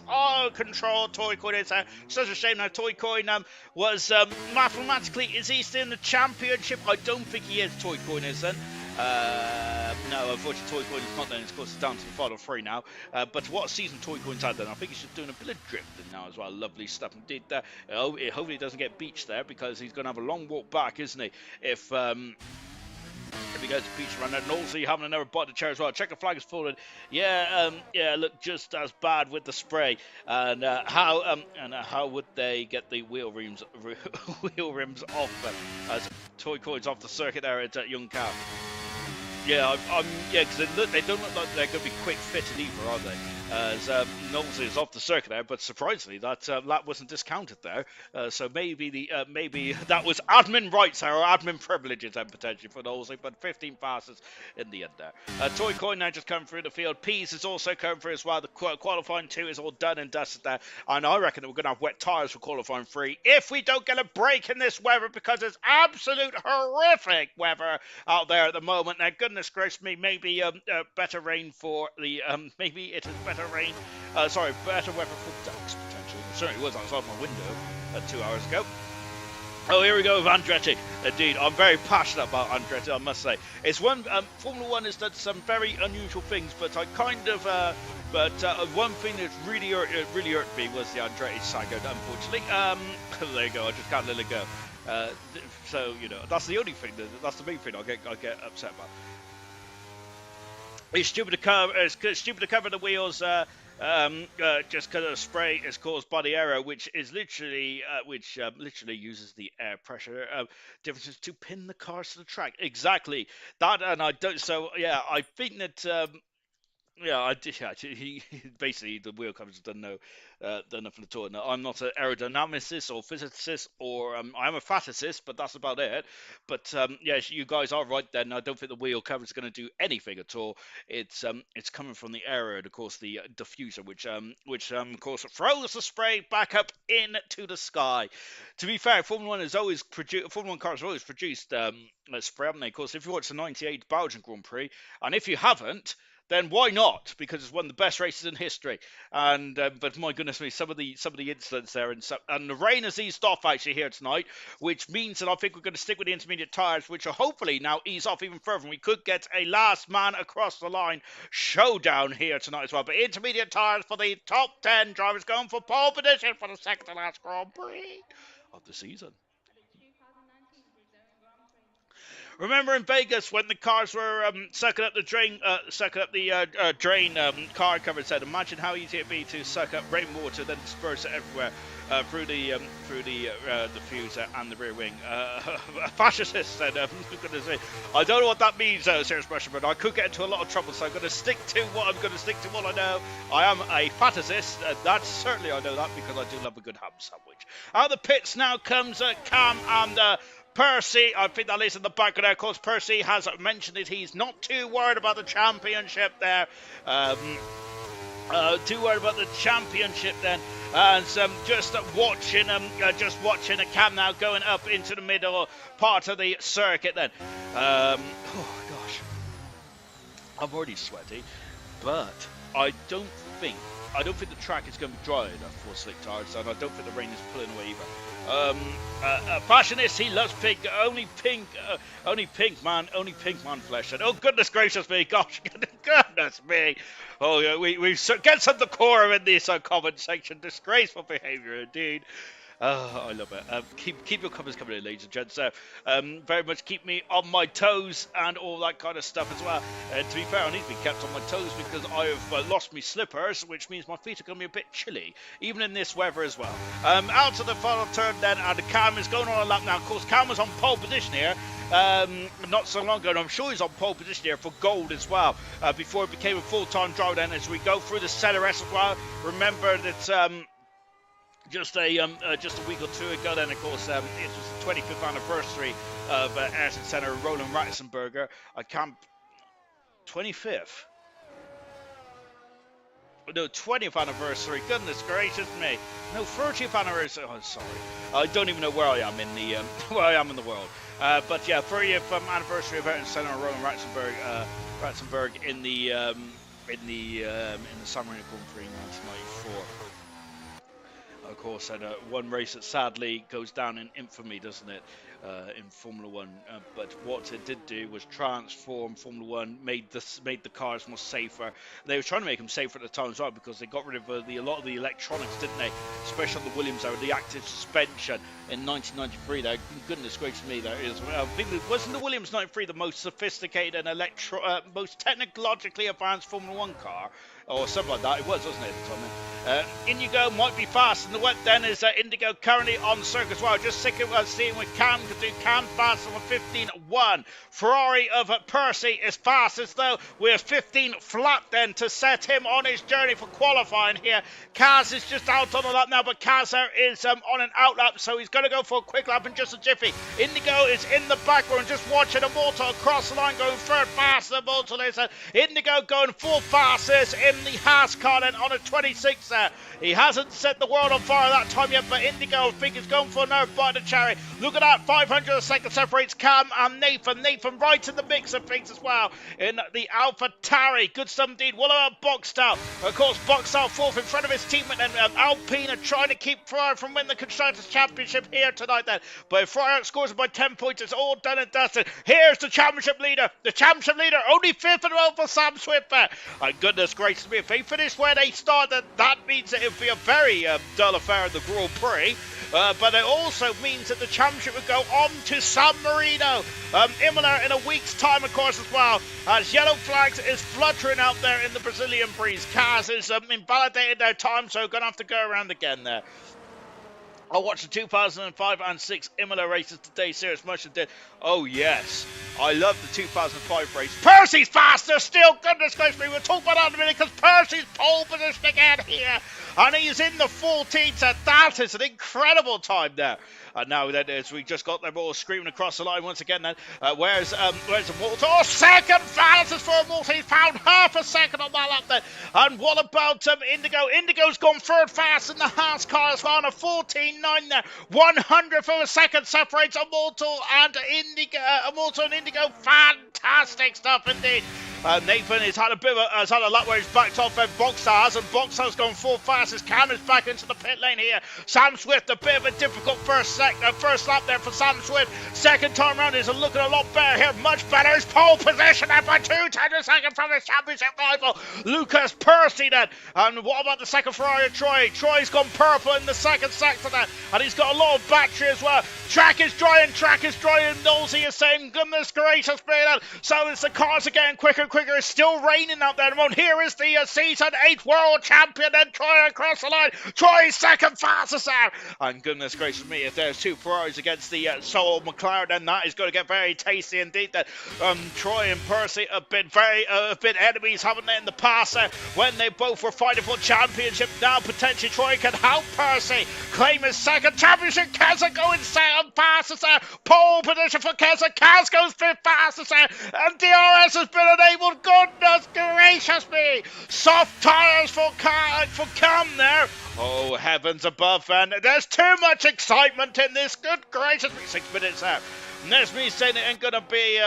all control. Toy Coin is such a shame now. Toy Coin was mathematically, is he still in the championship? I don't think he is. Toy Coin isn't. No, unfortunately, Toy Coin is not then. Of course, it's down to the final 3 now. But what season Toy Coin's had then? I think he's just doing a bit of drifting now as well. Lovely stuff indeed there. Hopefully, he doesn't get beached there because he's going to have a long walk back, isn't he? If he goes to beach around there, Knowlesy having another bite of the chair as well. Checker flag is fallen. Yeah, look, just as bad with the spray. And how would they get the wheel rims off as Toy Coin's off the circuit there at Young Cap? Yeah, because they don't look like they're going to be quick-fitted either, are they? As Knowles is off the circuit there, but surprisingly, that lap wasn't discounted there. So maybe maybe that was admin rights or admin privileges then potentially for Knowles, but 15 passes in the end there. Toy Coin now just coming through the field. Pease is also coming through as well. The qualifying 2 is all done and dusted there, and I reckon that we're going to have wet tyres for qualifying 3 if we don't get a break in this weather, because it's absolute horrific weather out there at the moment. Now, goodness gracious me, maybe better rain for the maybe it is better rain. Better weather for ducks potentially. It certainly was outside my window 2 hours ago. Oh, here we go with Andretti. Indeed, I'm very passionate about Andretti, I must say. It's one Formula One has done some very unusual things, but I kind of one thing that really hurt me was the Andretti saga, unfortunately. There you go. I just can't let it go. So that's the only thing. That's the main thing I get upset about. It's stupid to cover the wheels. Just because of spray is caused by the aero, which is literally uses the air pressure differences to pin the cars to the track. Exactly that, and I don't. So yeah, I think that. I did. He basically the wheel covers done nothing at all. Now, I'm not an aerodynamicist or physicist, or I'm a faticist, but that's about it. But yes, you guys are right. Then I don't think the wheel cover is going to do anything at all. It's coming from the aero, and of course the diffuser, which of course throws the spray back up into the sky. To be fair, Formula One cars have always produced spray, haven't they? Of course, if you watch the '98 Belgian Grand Prix, and if you haven't, then why not? Because it's one of the best races in history. And but my goodness me, some of the incidents there, and the rain has eased off actually here tonight, which means that I think we're going to stick with the intermediate tyres, which will hopefully now ease off even further. And we could get a last man across the line showdown here tonight as well. But intermediate tyres for the top 10 drivers going for pole position for the second to last Grand Prix of the season. Remember in Vegas when the cars were sucking up the drain, car cover said, imagine how easy it'd be to suck up rainwater, then disperse it everywhere through the fuse and the rear wing. A fascist said, I don't know what that means, serious Russian, but I could get into a lot of trouble, so I'm going to stick to what I'm going to stick to. What I know, I am a fantasist. That's certainly I know that because I do love a good ham sandwich. Out of the pits now comes Cam and Percy. I think that is in the back of there. Of course, Percy has mentioned that he's not too worried about the championship there. Too worried about the championship then. And just watching a Cam now going up into the middle part of the circuit then. Oh gosh, I'm already sweaty, but I don't think the track is going to be dry enough for slick tires, and I don't think the rain is pulling away either. Fashionist, he loves pink, only pink man flesh. And oh goodness gracious me, gosh, goodness me. Oh yeah, we get some decorum in this comment section. Disgraceful behaviour indeed. Oh, I love it. Keep your comments coming in, ladies and gents. Very much keep me on my toes and all that kind of stuff as well. To be fair, I need to be kept on my toes because I have lost my slippers, which means my feet are going to be a bit chilly, even in this weather as well. Out to the final turn then, and Cam is going on a lap now. Of course, Cam was on pole position here not so long ago, and I'm sure he's on pole position here for gold as well, before he became a full-time driver then. As we go through the CLRS as well, remember that just a week or two ago then, of course, it was the 25th anniversary of Ayrton Senna and Roland Ratzenberger. I can't... 25th? No, 20th anniversary. Goodness gracious me. No, 30th anniversary. Oh, sorry. I don't even know where I am in the world. But yeah, 30th anniversary of Ayrton Senna and Roland Ratzenberg in the San Marino Grand Prix 1994. Of course, and one race that sadly goes down in infamy, doesn't it, in Formula One? But what it did do was transform Formula One, made the cars more safer. They were trying to make them safer at the time as well because they got rid of a lot of the electronics, didn't they? Especially on the Williams, the active suspension in 1993. There, goodness gracious me, there is. I think wasn't the Williams 93 the most sophisticated and most technologically advanced Formula One car? Or something like that. It was, wasn't it, at the time? Indigo might be fast in the wet then. Is Indigo currently on circuit as well? Just sick of seeing what Cam could do. Cam fast on a 15.1. Ferrari of Percy is fast as though we're 15 flat then to set him on his journey for qualifying here. Kaz is just out on a lap now, but Kaz is on an out lap, so he's going to go for a quick lap in just a jiffy. Indigo is in the background, just watching a motor across the line going third fast. The motor is Indigo going full fastest in the Haas car then on a 26 there. He hasn't set the world on fire that time yet, but Indigo I think is going for another bite of the cherry. Look at that, 500 a second separates Cam and Nathan. Nathan right in the mix of things as well in the Alpha Tari. Good stuff indeed. What about Boxtel? Of course, Boxtel fourth in front of his teammate, and Alpine are trying to keep Ferrari from winning the Constructors' Championship here tonight then. But if Ferrari scores by 10 points, it's all done and dusted. Here's the championship leader. The championship leader, only fifth in the world for Sam Swift there. And goodness gracious me, if they finish where they started, that means that it would be a very dull affair in the Grand Prix. But it also means that the championship would go on to San Marino, Imola in a week's time, of course, as well. As yellow flags is fluttering out there in the Brazilian breeze. Kaz is invalidated their time, so going to have to go around again there. I watched the 2005 and 6 Imola races today, Serious Motion did. Oh yes, I love the 2005 race. Percy's faster still, goodness gracious me, we'll talk about that in a minute because Percy's pole position again here. And he's in the 14th, so that is an incredible time there. And now then, as we just got them all screaming across the line once again then, where's the Walter? Oh, second fastest for a Malta. He's found half a second on that lap there. And what about Indigo? Indigo's gone third fast in the Haas car as well on a 14.9 there. 100th of a second separates a Malta and Indigo. Fantastic stuff indeed. Nathan has had a lap where he's backed off, and Boxstar hasn't. Boxstar's gone full fast as Cam is back into the pit lane here. Sam Swift, a bit of a difficult first lap there for Sam Swift. Second time round is looking a lot better here, much better. His pole position there by 2 seconds from his championship rival, Lucas Percy then. And what about the second Ferrari, Troy? Troy's gone purple in the second sector there, and he's got a lot of battery as well. Track is drying, Nosey is saying, goodness gracious me, then. So it's the cars are getting quicker and quicker. It's still raining out there at the moment. Here is the season 8 world champion, then Troy across the line. Troy's second fastest there. And goodness gracious me, if there's 2 Ferraris against the sole McLaren, then that is going to get very tasty indeed. That Troy and Percy have been enemies, haven't they, in the past when they both were fighting for championship. Now potentially Troy can help Percy claim his second championship. Keza going second fastest there. Pole position for Keza. Kaz goes fifth fastest there. And DRS has been enabled. Goodness gracious me. Soft tyres for Cam there. Oh, heavens above. And there's too much excitement in this. Good gracious me. 6 minutes there. And there's me saying it ain't going to be...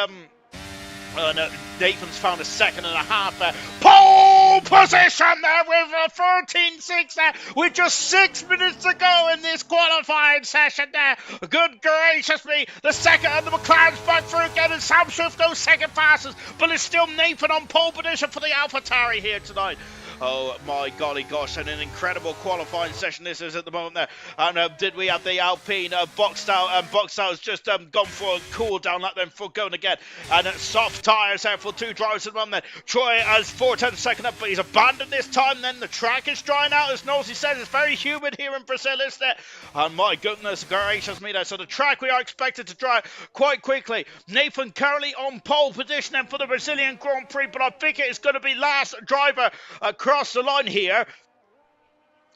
no, Nathan's found a second and a half there. Pole position there with a 13.6 there with just 6 minutes to go in this qualifying session there. Good gracious me. The second and the McLaren's back through again, and Sam Swift goes second fastest, but it's still Nathan on pole position for the AlphaTauri here tonight. Oh my golly gosh, and an incredible qualifying session this is at the moment there. And did we have the Alpine Boxstyle has just gone for a cool down lap then for going again. And soft tyres there for 2 drivers at the moment there. Troy has 4 second up, but he's abandoned this time then. The track is drying out, as Nosey says. It's very humid here in Brazil, isn't it? And my goodness gracious me there. So the track we are expected to dry quite quickly. Nathan currently on pole position then for the Brazilian Grand Prix, but I think it is going to be last driver across the line here.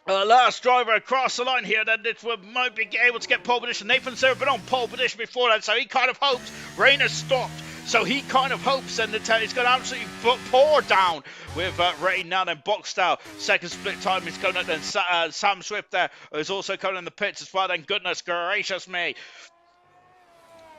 Last driver across the line here, then this might be able to get pole position. Nathan's never been on pole position before that, so he kind of hopes. Rain has stopped, so he kind of hopes and it's going to absolutely pour down with rain now. Then Boxstyle, second split time is going up. Then Sam Swift there is also coming in the pits as well. Then goodness gracious me.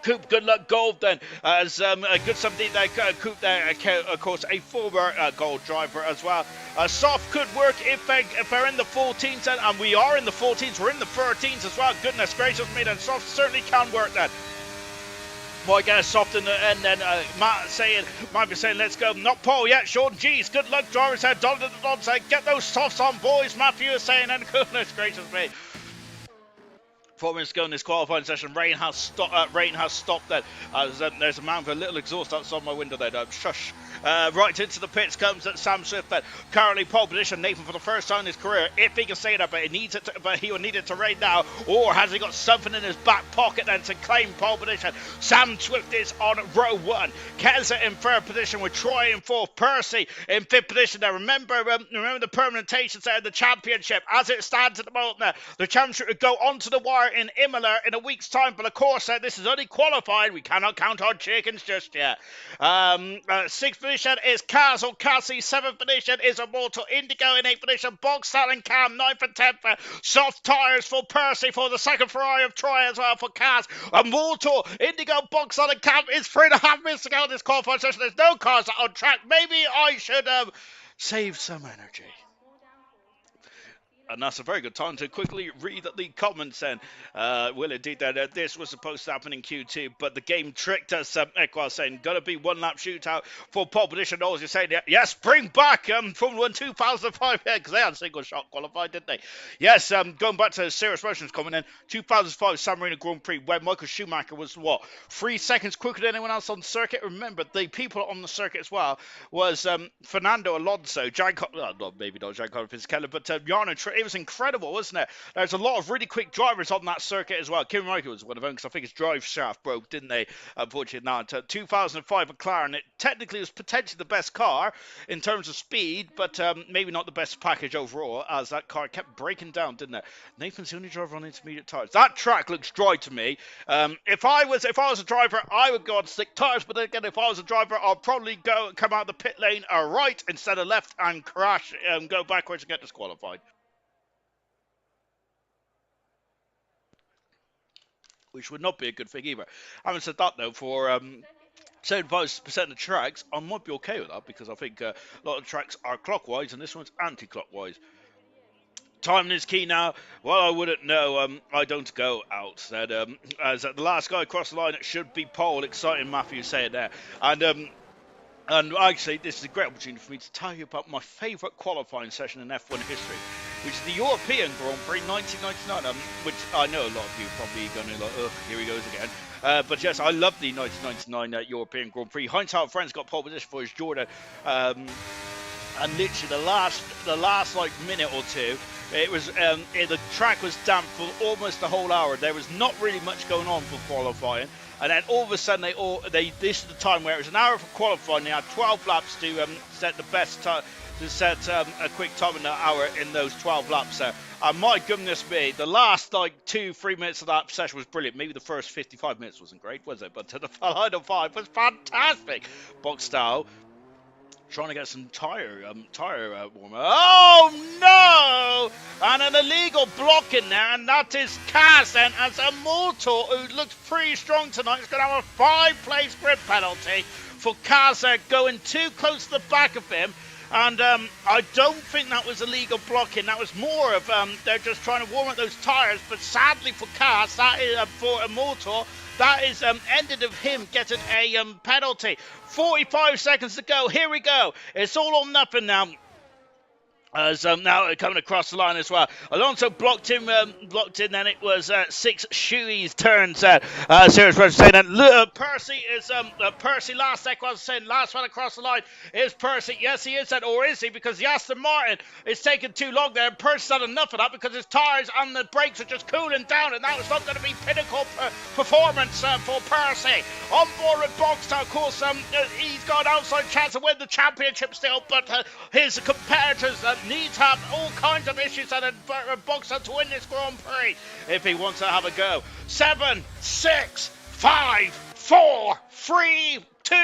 Coop, good luck gold then, as good something there, Coop there, of course, a former gold driver as well. Soft could work if they're in the 14s, then, and we are in the 14s, we're in the 13s as well. Goodness gracious me, then Soft certainly can work then. Might get a soft in the end then. Might be saying, let's go. Not Paul yet. Sean G's. Good luck, drivers. Don said, get those softs on, boys. Matthew is saying, and goodness gracious me. 4 minutes ago in this qualifying session, rain has stopped then. There's a man with a little exhaust outside my window there. Shush. Right into the pits comes Sam Swift then. Currently pole position. Nathan for the first time in his career, if he can say that, but he will need it to rain now. Or has he got something in his back pocket then to claim pole position? Sam Swift is on row 1. Keza in 3rd position with Troy in 4th. Percy in 5th position there. Remember the permutations there in the championship. As it stands at the moment there, the championship would go onto the wire in Imola in a week's time, but of course this is only qualified. We cannot count our chickens just yet. 6th position is Kaz or Cassie. 7th position is Immortal Indigo. In 8th position, Boxstar and Cam. 9th and 10th, soft tyres for Percy for the second Ferrari of Troy as well for Kaz. Immortal Indigo, Boxstar and Cam is 3.5 minutes to go in this qualifying session. There's no cars on track. Maybe I should save some energy. And that's a very good time to quickly read the comments then. Will indeed that this was supposed to happen in Q2, but the game tricked us. Equal saying, gonna be 1 lap shootout for pole position. Always you're saying, yes, bring back Formula 1 2005, because they had single shot qualified, didn't they? Yes, going back to Serious Motions coming in, 2005 San Marino Grand Prix, where Michael Schumacher was, 3 seconds quicker than anyone else on the circuit. Remember, the people on the circuit as well was Fernando Alonso, maybe not Giancarlo Fisichella, but Jarno. It was incredible, wasn't it? There's a lot of really quick drivers on that circuit as well. Kimi Räikkönen was one of them, because I think his drive shaft broke, didn't they? Unfortunately, not. 2005 McLaren, it technically was potentially the best car in terms of speed, but maybe not the best package overall, as that car kept breaking down, didn't it? Nathan's the only driver on intermediate tyres. That track looks dry to me. If I was a driver, I would go on slick tyres, but then again, if I was a driver, I'll probably come out the pit lane right instead of left and crash and go backwards and get disqualified. Which would not be a good thing either. Having said that though, for 75% of the tracks, I might be okay with that because I think a lot of tracks are clockwise and this one's anti-clockwise. Timing is key now. Well, I wouldn't know. I don't go out. Said as the last guy across the line, it should be pole. Exciting, Matthew saying there. And actually, this is a great opportunity for me to tell you about my favourite qualifying session in F1 history, which is the European Grand Prix 1999, which I know a lot of you are probably going to like, ugh, here he goes again. But yes, I love the 1999 European Grand Prix. Heinz Hardt Friends got pole position for his Jordan. And literally the last like minute or two, it was the track was damp for almost the whole hour. There was not really much going on for qualifying, and then all of a sudden this is the time where it was an hour for qualifying. They had 12 laps to set the best time, to set a quick time in the hour in those 12 laps there. And my goodness me, the last like 2-3 minutes of that session was brilliant. Maybe the first 55 minutes wasn't great, was it? But the final 5 was fantastic. Box style. Trying to get some tire warmer. Oh no! And an illegal block in there, and that is Kaz. And as a Motor who looks pretty strong tonight, is going to have a 5-place grid penalty for Kaz going too close to the back of him. And I don't think that was illegal blocking. That was more of they're just trying to warm up those tires. But sadly for Kaz, that is for a Motor. That is ended of him getting a penalty. 45 seconds to go. Here we go. It's all or nothing now. As now coming across the line as well. Alonso blocked him, then it was 6 Shuey's turns. Serious Roger saying that Percy is Percy last second saying last one across the line is Percy. Yes, he is that, or is he? Because the Aston Martin is taking too long there. Percy's had enough of that because his tyres and the brakes are just cooling down, and that was not going to be pinnacle performance for Percy. On board with Boxstar, of course, he's got an outside chance to win the championship still, but his competitors need to have all kinds of issues and a Boxer to win this Grand Prix if he wants to have a go. 7, 6, 5, 4, 3, 2,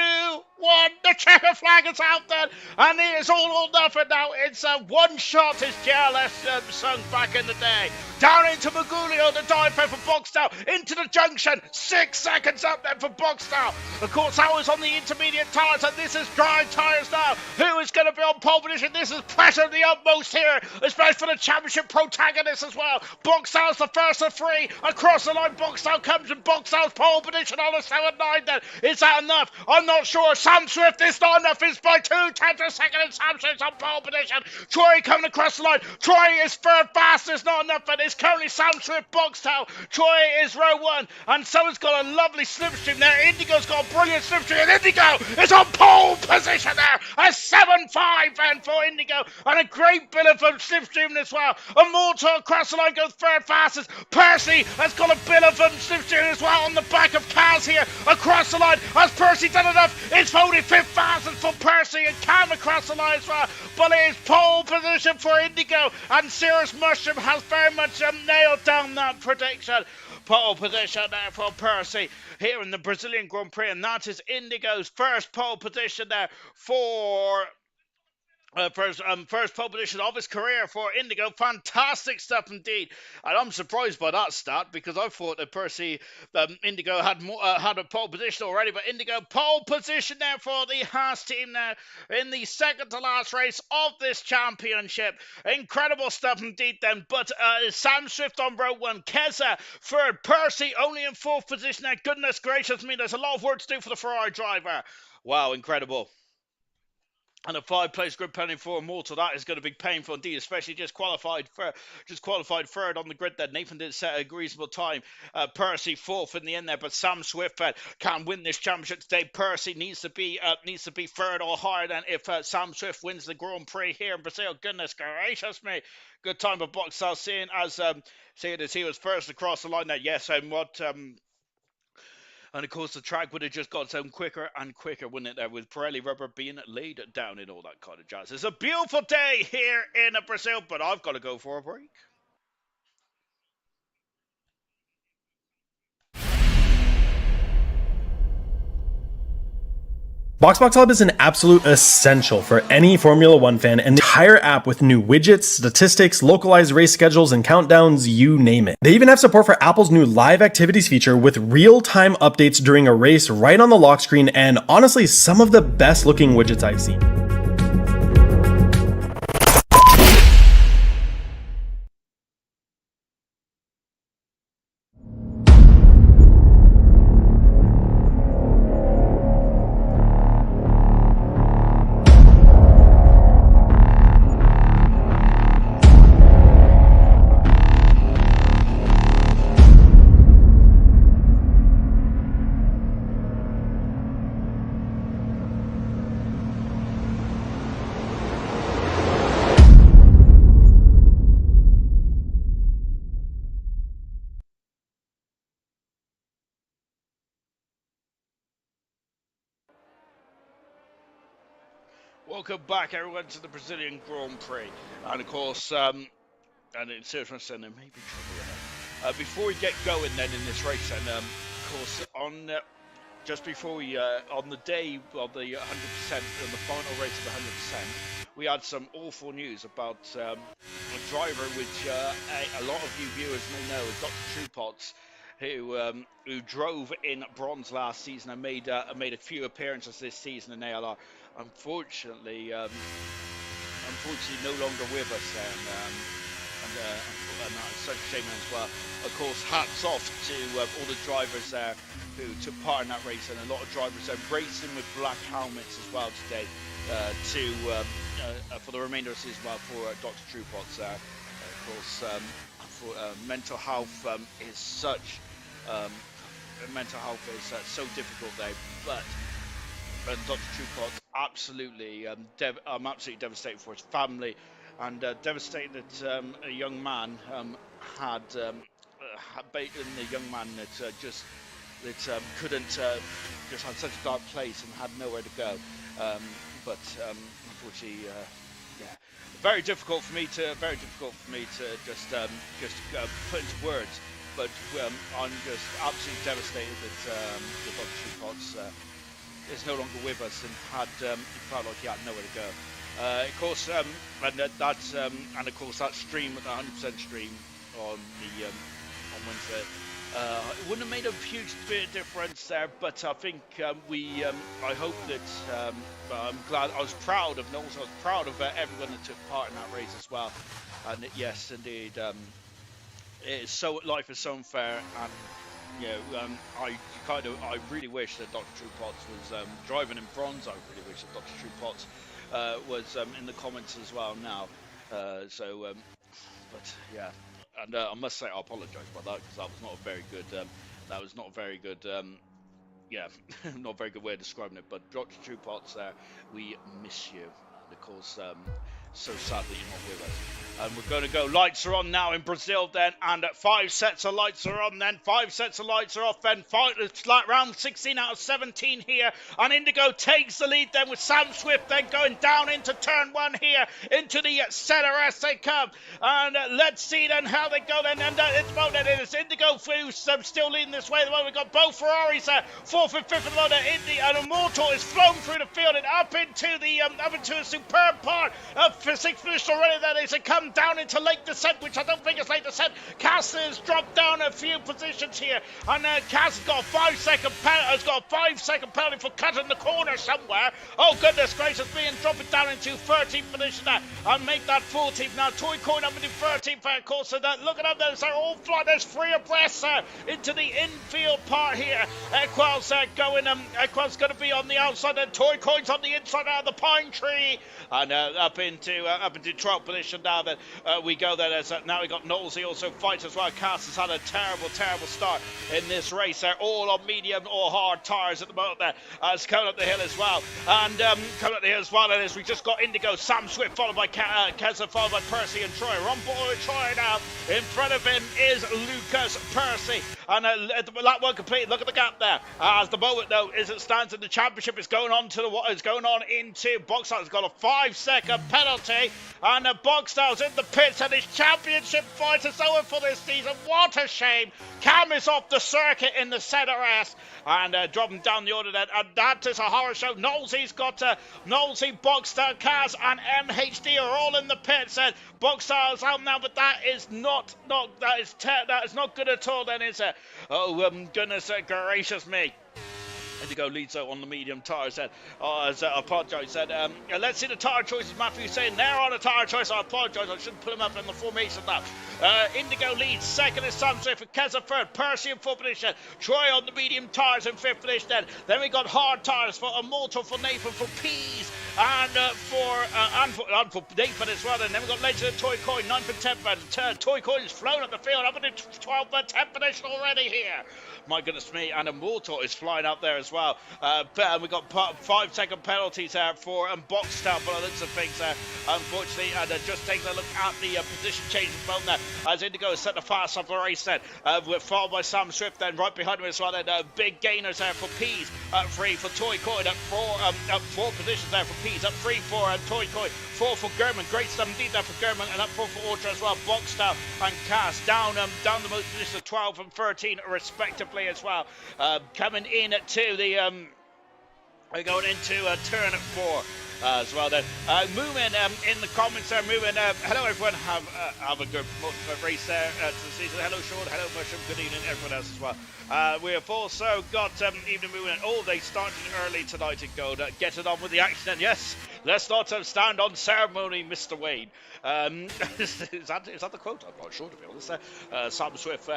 1. The checker flag is out then, and it is all or nothing now. It's a one shot, as JLS sung back in the day. Down into Magulio, the dive for Boxtel, into the junction. 6 seconds up there for Boxtel. Of course, that was on the intermediate tyres, and this is dry tyres now. Who is going to be on pole position? This is pressure the utmost here, especially for the championship protagonist as well. Boxtel's the first of 3. Across the line, Boxtel comes, and Boxtel's pole position on the 7-9 then. Is that enough? I'm not sure. Sam Swift is not enough. It's by 2/10 of a second, and Sam Swift's on pole position. Troy coming across the line. Troy is third fast. It's not enough, but it's currently Sam Swift Boxtel. Troy is row 1, and someone's got a lovely slipstream there. Indigo's got a brilliant slipstream, and Indigo is on pole position there. A 7-5 then for Indigo, and a great bit of slipstream as well. A Motor across the line goes third fastest. Percy has got a bit of slipstream as well on the back of Kaz here. Across the line, has Percy done enough? It's voted 5th fastest for Percy, and Cam across the line as well. But it is pole position for Indigo, and Cirrus Mushroom has very much nailed down that prediction. Pole position there for Percy here in the Brazilian Grand Prix, and that is Indigo's first pole position there for first pole position of his career for Indigo. Fantastic stuff indeed, and I'm surprised by that stat because I thought that Percy Indigo had a pole position already, but Indigo pole position there for the Haas team there in the second to last race of this championship. Incredible stuff indeed then. But Sam Swift on row 1, Keza third, Percy only in 4th position there. Goodness gracious me, there's a lot of work to do for the Ferrari driver. Wow, incredible. And a 5-place grid penalty for a Motor, that is going to be painful indeed, especially just qualified third on the grid there. Nathan didn't set a reasonable time. Percy 4th in the end there, but Sam Swift can win this championship today. Percy needs to be third or higher than if Sam Swift wins the Grand Prix here in Brazil. Goodness gracious me. Good time for Boxtel seeing as he was first across the line there. Yes, and of course, the track would have just got so quicker and quicker, wouldn't it, there, with Pirelli rubber being laid down and all that kind of jazz. It's a beautiful day here in Brazil, but I've got to go for a break. BoxBox Hub is an absolute essential for any Formula One fan, and the entire app with new widgets, statistics, localized race schedules, and countdowns, you name it. They even have support for Apple's new live activities feature with real-time updates during a race right on the lock screen, and honestly, some of the best looking widgets I've seen. Welcome back, everyone, to the Brazilian Grand Prix. And of course, and in serious there may be trouble ahead. Before we get going then in this race, and of course, on just before we, on the day of the 100%, on the final race of the 100%, we had some awful news about a driver which a lot of you viewers may know as Dr. Truepots, who drove in bronze last season and made a few appearances this season in ALR. Unfortunately, no longer with us, and that's such a shame as well. Of course, hats off to all the drivers there who took part in that race, and a lot of drivers racing with black helmets as well today for the remainder of the season, well, for Dr. Truepots. Of course, for mental health is such mental health is so difficult there, but. And Dr. Truepots, absolutely, I'm absolutely devastated for his family, and devastated that a young man had the young man that couldn't just had such a dark place and had nowhere to go. But unfortunately, yeah, very difficult for me to just put into words. But I'm just absolutely devastated that Dr. Truepots is no longer with us and felt like he had nowhere to go. Of course, and of course that stream, the 100% stream on Wednesday, it wouldn't have made a huge bit of difference there, but I think I hope that I'm glad. I was proud of Knowles. I was proud of everyone that took part in that race as well. And yes, indeed, life is so unfair, and I really wish that Dr. Truepots was driving in bronze. I really wish that Dr. Truepots was in the comments as well now. But yeah, and I must say I apologise about that, because that was not a very good. Yeah, not a very good way of describing it. But Dr. Truepots, we miss you. Of course, so sad that you're not with us. And we're going to go. Lights are on now in Brazil then, and 5 sets of lights are on then. 5 sets of lights are off then. Round 16 out of 17 here, and Indigo takes the lead then with Sam Swift then going down into turn 1 here, into the center as they come. And let's see then how they go then. And it's about it is Indigo who's still leading this way. At the moment, we've got both Ferraris 4th and 5th at the moment. And Immortal is flown through the field and up into a superb part of sixth position already. Then as they come down into late descent, which I don't think is late descent. Cass has dropped down a few positions here, and Cass has got a 5-second penalty for cutting the corner somewhere. Oh goodness gracious me, and drop it down into 13th position there, and make that 14th. Now Toy Coin up into 13th, of course, so that looking up there, they're all flying. There's 3 abreast into the infield part here. Equal's Equal's going to be on the outside, and Toy Coin's on the inside out of the pine tree, and up into 12th position now. Then we go there. Now we got Knowles. He also fights as well. Cass has had a terrible start in this race. They're all on medium or hard tires at the moment there. It's coming up the hill as well. And coming up the hill as well, and as we just got Indigo, Sam Swift, followed by Keza, followed by Percy and Troy. We're on board with Troy now. In front of him is Lucas Percy. And that one completed. Look at the gap there. As the moment, though, as it stands in the championship, is going on to what is going on into BoxBox. It's got a 5-second penalty penalty. And Boxdale's in the pits and his championship fight is over for this season. What a shame. Cam is off the circuit in the centre S and dropping down the order then. And that is a horror show. Knowlesy's got Knowlesy, Boxdale, Kaz and MHD are all in the pits. And Boxdale's out now, but that is not good at all then, is it? Oh, goodness gracious me. Indigo leads out on the medium tyre. Said, I apologise. Said, let's see the tyre choices. Matthew saying they're on the tyre choice. I apologise. I shouldn't put them up in the formation now. Indigo leads. Second is Sam Swift. Keza third. Percy in fourth position. Troy on the medium tyres in fifth position. Then we got hard tyres for Immortal, for Nathan, for Peas, and for Nathan as well. And then we got Legend of Toy Coin, 9th and 10th. Toy Coin is flown up the field. Up in the 12th and 10th position already here. My goodness me, and Immortal is flying up there as well. And we got 5-second penalties there for Boxtown, but looks of things there, unfortunately. And just taking a look at the position change button there, as Indigo has set the fast off the race then. We're followed by Sam Swift then, right behind him as well. Then big gainers there for Peas, 3 for Toy Coin, up 4 positions there for Peas, up 3 for Toy Coin, 4 for German, great stuff indeed there for German, and up 4 for Ultra as well. Boxtown and Cass down the most position of 12 and 13 respectively as well. Coming in to the we're going into turn 4 as well then. Moomin in the comments there. Moomin, hello everyone, have a good race there to the season. Hello Sean, hello Mushroom, good evening everyone else as well. We have also got Evening Moomin all day starting early tonight at Gold. Get it on with the action, and yes, let's not stand on ceremony, Mr. Wayne. Is that the quote? I'm not sure, to be honest. Sam Swift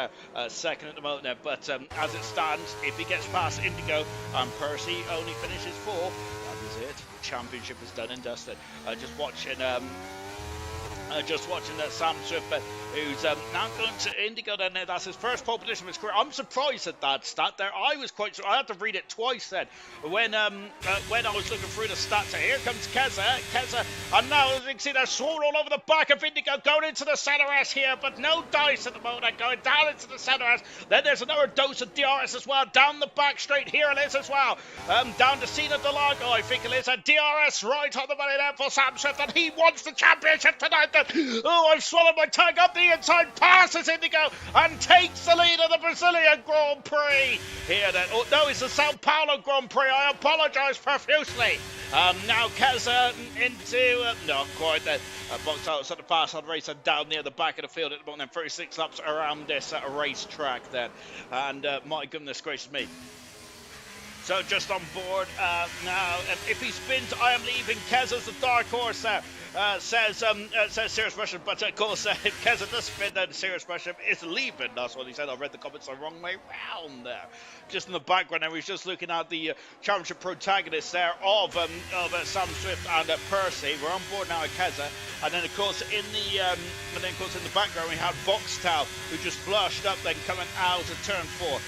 second at the moment there, but as it stands, if he gets past Indigo and Percy only finishes 4, that is it. The championship is done and dusted. Just watching Sam Swift, who's now going to Indigo. Then that's his first pole position of his career. I'm surprised at that stat there. I was quite. I had to read it twice then when I was looking through the stats. Here comes Keza, and now as you can see, they're swarmed all over the back of Indigo, going into the centre S here, but no dice at the moment. Going down into the centre S. Then there's another dose of DRS as well down the back straight. Here it is as well. Down to Cena Delago, I think it is. A DRS right on the money there for Sam Swift, and he wants the championship tonight. Oh, I've swallowed my tongue. Up the inside, passes Indigo and takes the lead of the Brazilian Grand Prix. Here then, oh no, it's the Sao Paulo Grand Prix. I apologise profusely. Now Keza into, not quite then. Box out, set the pass on race and down near the back of the field at the moment. Then 36 laps around this racetrack then. And my goodness gracious me. So just on board now. If he spins, I am leaving. Keza's the dark horse there. Says Serious Russian, but of course if Keza does spin, then Serious Russian is leaving. That's what he said. I read the comments the wrong way round there. Just in the background, and we're just looking at the championship protagonists there of Sam Swift and Percy. We're on board now at Keza, and then of course in the background we had Boxtown, who just flushed up, then coming out of turn 4.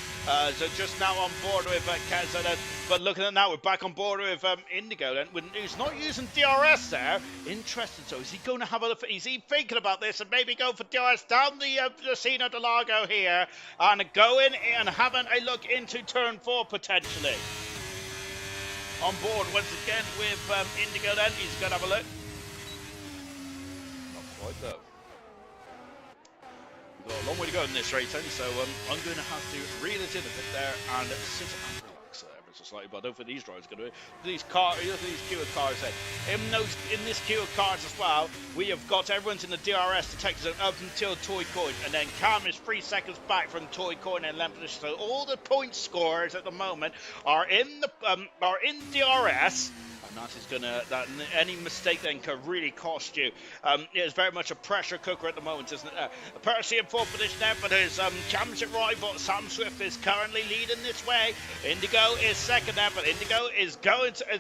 So just now on board with Keza then. But looking at now, we're back on board with Indigo then. He's not using DRS there. Interesting. So is he going to have a look? Is he thinking about this and maybe go for DRS down the Cena de Lago here and go in and having a look into turn 4 potentially? On board once again with Indigo then. He's going to have a look. Not quite though. We've got a long way to go in this race, Tony, so I'm going to have to reel it in a bit there and sit and relax ever so slightly. But I don't think these drivers are going to do it. These queue of cars then. In this queue of cars as well, we have got everyone's in the DRS detector zone up until Toy Coin, and then Cam is 3 seconds back from Toy Coin and length position. So all the point scorers at the moment are in DRS. And that is any mistake then could really cost you. It is very much a pressure cooker at the moment, isn't it? Percy in 4th position there, but his championship rival Sam Swift is currently leading this way. Indigo is second there, but Indigo is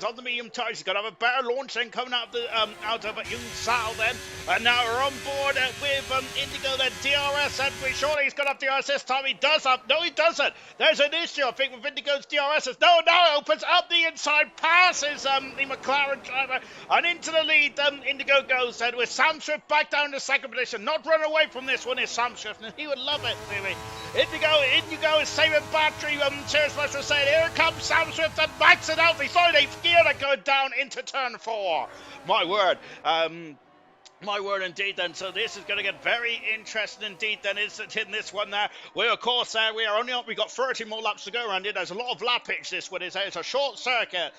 on the medium tires. He's going to have a better launch than coming out of Yung Sao then. And now we're on board with Indigo then. DRS, and we're sure he's going to have DRS this time. He does have. No, he doesn't. There's an issue, I think, with Indigo's DRSs. No, now it opens up the inside, passes the McLaren driver, and into the lead Indigo goes then with Sam Swift back down to second position. Not run away from this one is Sam Swift, and he would love it, really. Indigo is saving battery. Serious Rush was saying, here comes Sam Swift and backs it out. He's on 8th gear and going down into turn 4. My word. My word indeed then, so this is going to get very interesting indeed then, is it, in this one there. We of course, we are only up, we got 30 more laps to go around it. There's a lot of lappage this one is, it's a short circuit.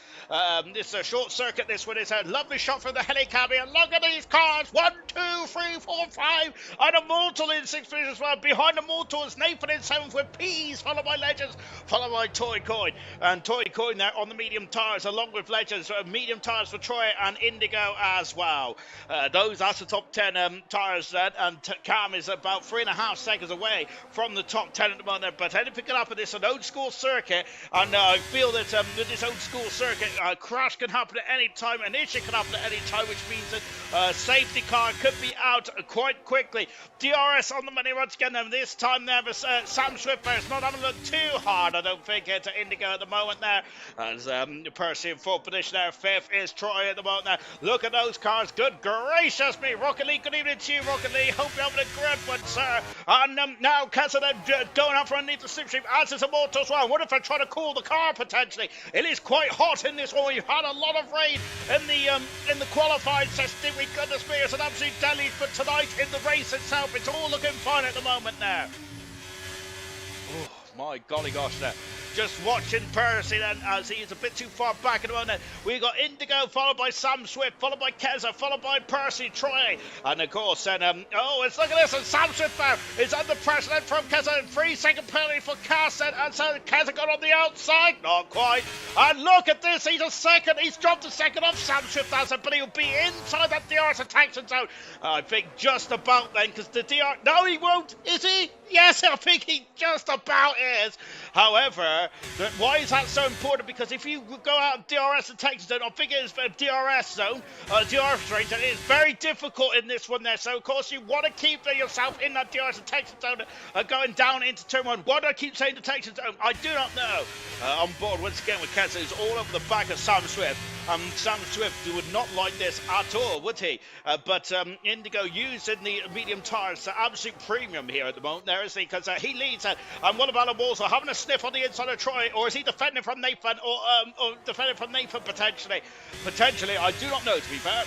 This is a short circuit, this one is a lovely shot from the helicopter. And look at these cars, 1, 2, 3, 4, 5, and a Mortal in 6th position as well. Behind the Mortal is Nathan in 7th with Peas, followed by Legends, followed by Toy Coin. And Toy Coin there on the medium tyres along with Legends, medium tyres for Troy and Indigo as well. That's the top 10 tyres then, and Cam is about 3.5 seconds away from the top 10 at the moment. But anything can happen. It's an old school circuit, and I feel that with this old school circuit, a crash can happen at any time, an issue can happen at any time, which means that safety car could be out quite quickly. DRS on the money once again, and this time there, Sam Swiffer is not having to look too hard, I don't think, to Indigo at the moment there. As Percy in 4th position there, 5th is Troy at the moment there. Look at those cars, good gracious me. Rocket League, good evening to you, Rocket League. Hope you're having a great one, sir. And now Cassidy going out for underneath the slipstream, as is Immortal as well. I wonder if they're trying to cool the car potentially. It is quite hot in this one. We've had a lot of rain in the qualifying session. We goodness me, it's an absolute deluge. But tonight in the race itself, it's all looking fine at the moment now. Oh my golly gosh there. Just watching Percy then, as he's a bit too far back at the moment. We got Indigo, followed by Sam Swift, followed by Keza, followed by Percy, Troy, and of course then, let's look at this, and Sam Swift now is under pressure then from Keza, 3-second penalty for Cass, and so Keza got on the outside, not quite, and look at this, he's dropped a second off Sam Swift, but he'll be inside that DRS detection zone, I think just about then, because the no he won't, is he? Yes, I think he just about is. However, why is that so important? Because if you go out of DRS detection zone, I think it is a DRS zone, DRS range, and it is very difficult in this one there. So, of course, you want to keep yourself in that DRS detection zone going down into turn 1. Why do I keep saying detection zone? I do not know. On board once again with Keza, who's all over the back of Sam Swift. Sam Swift would not like this at all, would he? But Indigo using the medium tyres to absolute premium here at the moment there, isn't he? Because he leads. And what about Walsall having a sniff on the inside of Troy? Or is he defending from Nathan? Or defending from Nathan potentially? Potentially, I do not know, to be fair.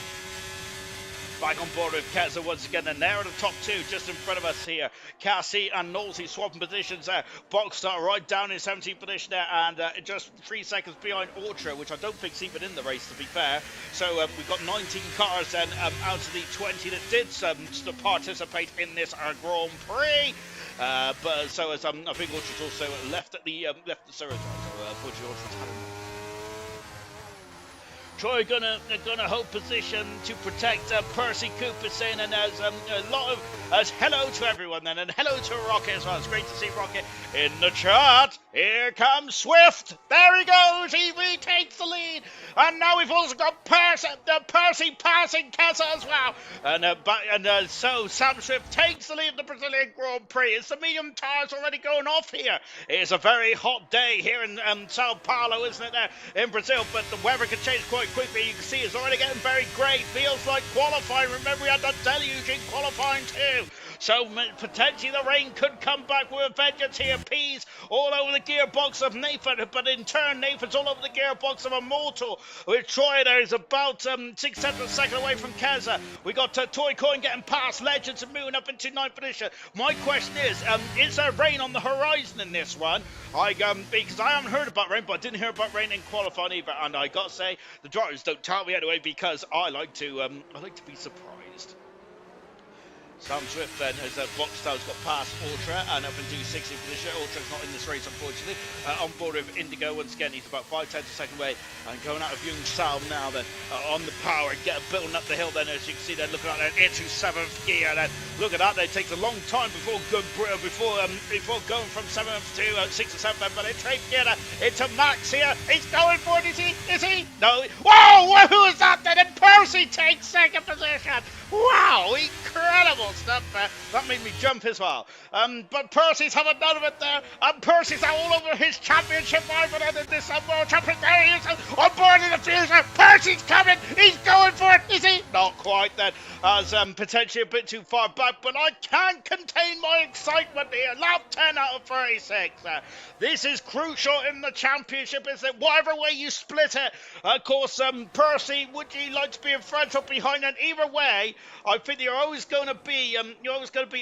Back on board with Keza once again, and they're in the top 2 just in front of us here. Cassie and Knowlesy swapping positions there. Boxstar right down in 17th position there, and just 3 seconds behind Ultra, which I don't think's even in the race, to be fair. So we've got 19 cars then out of the 20 that did to participate in this Grand Prix. But so as I think Ultra's also left at the series. So unfortunately, Ultra's had Troy gonna hold position to protect Percy Cooper saying, and there's a lot of hello to everyone then, and hello to Rocket as well. It's great to see Rocket in the chat. Here comes Swift. There he goes. He retakes the lead, and now we've also got Percy passing Keza as well. And so Sam Swift takes the lead in the Brazilian Grand Prix. It's the medium tyres already going off here. It's a very hot day here in Sao Paulo, isn't it? There in Brazil, but the weather can change quite quickly. You can see it's already getting very grey. Feels like qualifying. Remember, we had that deluge in qualifying too. So potentially the rain could come back with a vengeance here. Peas all over the gearbox of Nathan, but in turn Nathan's all over the gearbox of Immortal. With Troy there is about 6/7 of a second away from Keza. We got Toy Coin getting past Legends and moving up into 9th position. My question is there rain on the horizon in this one? Because I haven't heard about rain, but I didn't hear about rain in qualifying either. And I gotta say, the drivers don't tell me anyway, because I like to be surprised. Sam Swift then, as Boxstar's got past Ultra and up into 60th position. Ultra's not in this race, unfortunately. On board with Indigo once again, he's about 5/10 of a second away. And going out of Young Salm now then, on the power, building up the hill then, as you can see they're looking at that into 7th gear then. Look at that, it takes a long time before going from 7th to 6th or 7th, but it's 8th gear into Max here. He's going for it, is he? No. Whoa, who is that then? And Percy takes 2nd position. Wow, incredible stuff there. That made me jump as well. But Percy's having none of it there. And Percy's all over his championship rival in this World Championship. There he is, on board in the future. Percy's coming. He's going for it. Is he? Not quite then as potentially a bit too far back, but I can't contain my excitement here. Lap 10 out of 36. This is crucial in the championship, is that whatever way you split it, of course, Percy, would you like to be in front or behind? And either way, I think you're always going to be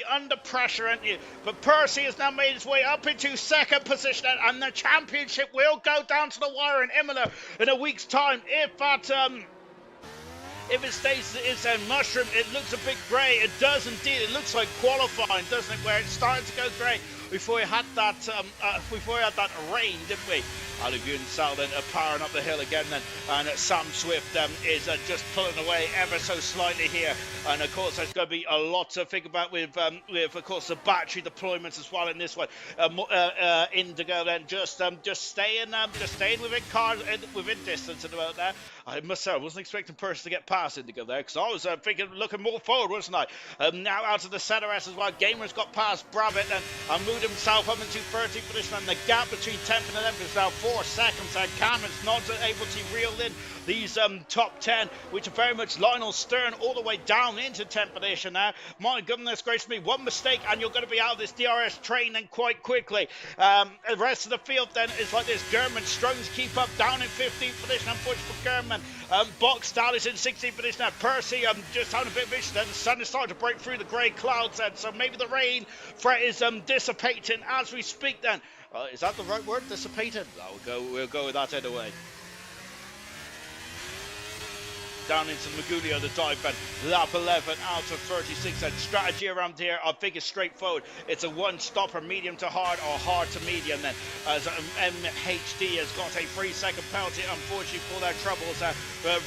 under pressure, aren't you? But Percy has now made his way up into second position, and the championship will go down to the wire in Imola in a week's time. If it stays it's a mushroom, it looks a bit grey. It does indeed. It looks like qualifying, doesn't it? Where it's starting to go grey before we had that rain, didn't we? Alagoon Salden powering up the hill again then, and Sam Swift is just pulling away ever so slightly here, and of course there's going to be a lot to think about with of course the battery deployments as well in this one. Indigo then just staying within cars within distance at about there. I must say I wasn't expecting Percy to get past Indigo there, because I was looking more forward, wasn't I? Now out of the center S as well. Gamer's got past Bravitt and moved himself up into 13th position, and the gap between 10th and 11th is now 4 seconds, and Cameron's not able to reel in these top 10, which are very much Lionel Stern all the way down into 10th position now. My goodness gracious me, one mistake and you're going to be out of this DRS train then quite quickly. The rest of the field then is like this. German Strungs keep up down in 15th position, unfortunately for German. Boxstyle is in 16th position now. Percy just having a bit of vision, and the sun is starting to break through the grey clouds then, so maybe the rain threat is dissipating as we speak then. Is that the right word? Dissipated? We'll go with that anyway. Down into Magulio, the dive bend, lap 11 out of 36, and strategy around here I think is straightforward. It's a one stopper, medium to hard or hard to medium then, as MHD has got a 3-second penalty unfortunately for their troubles.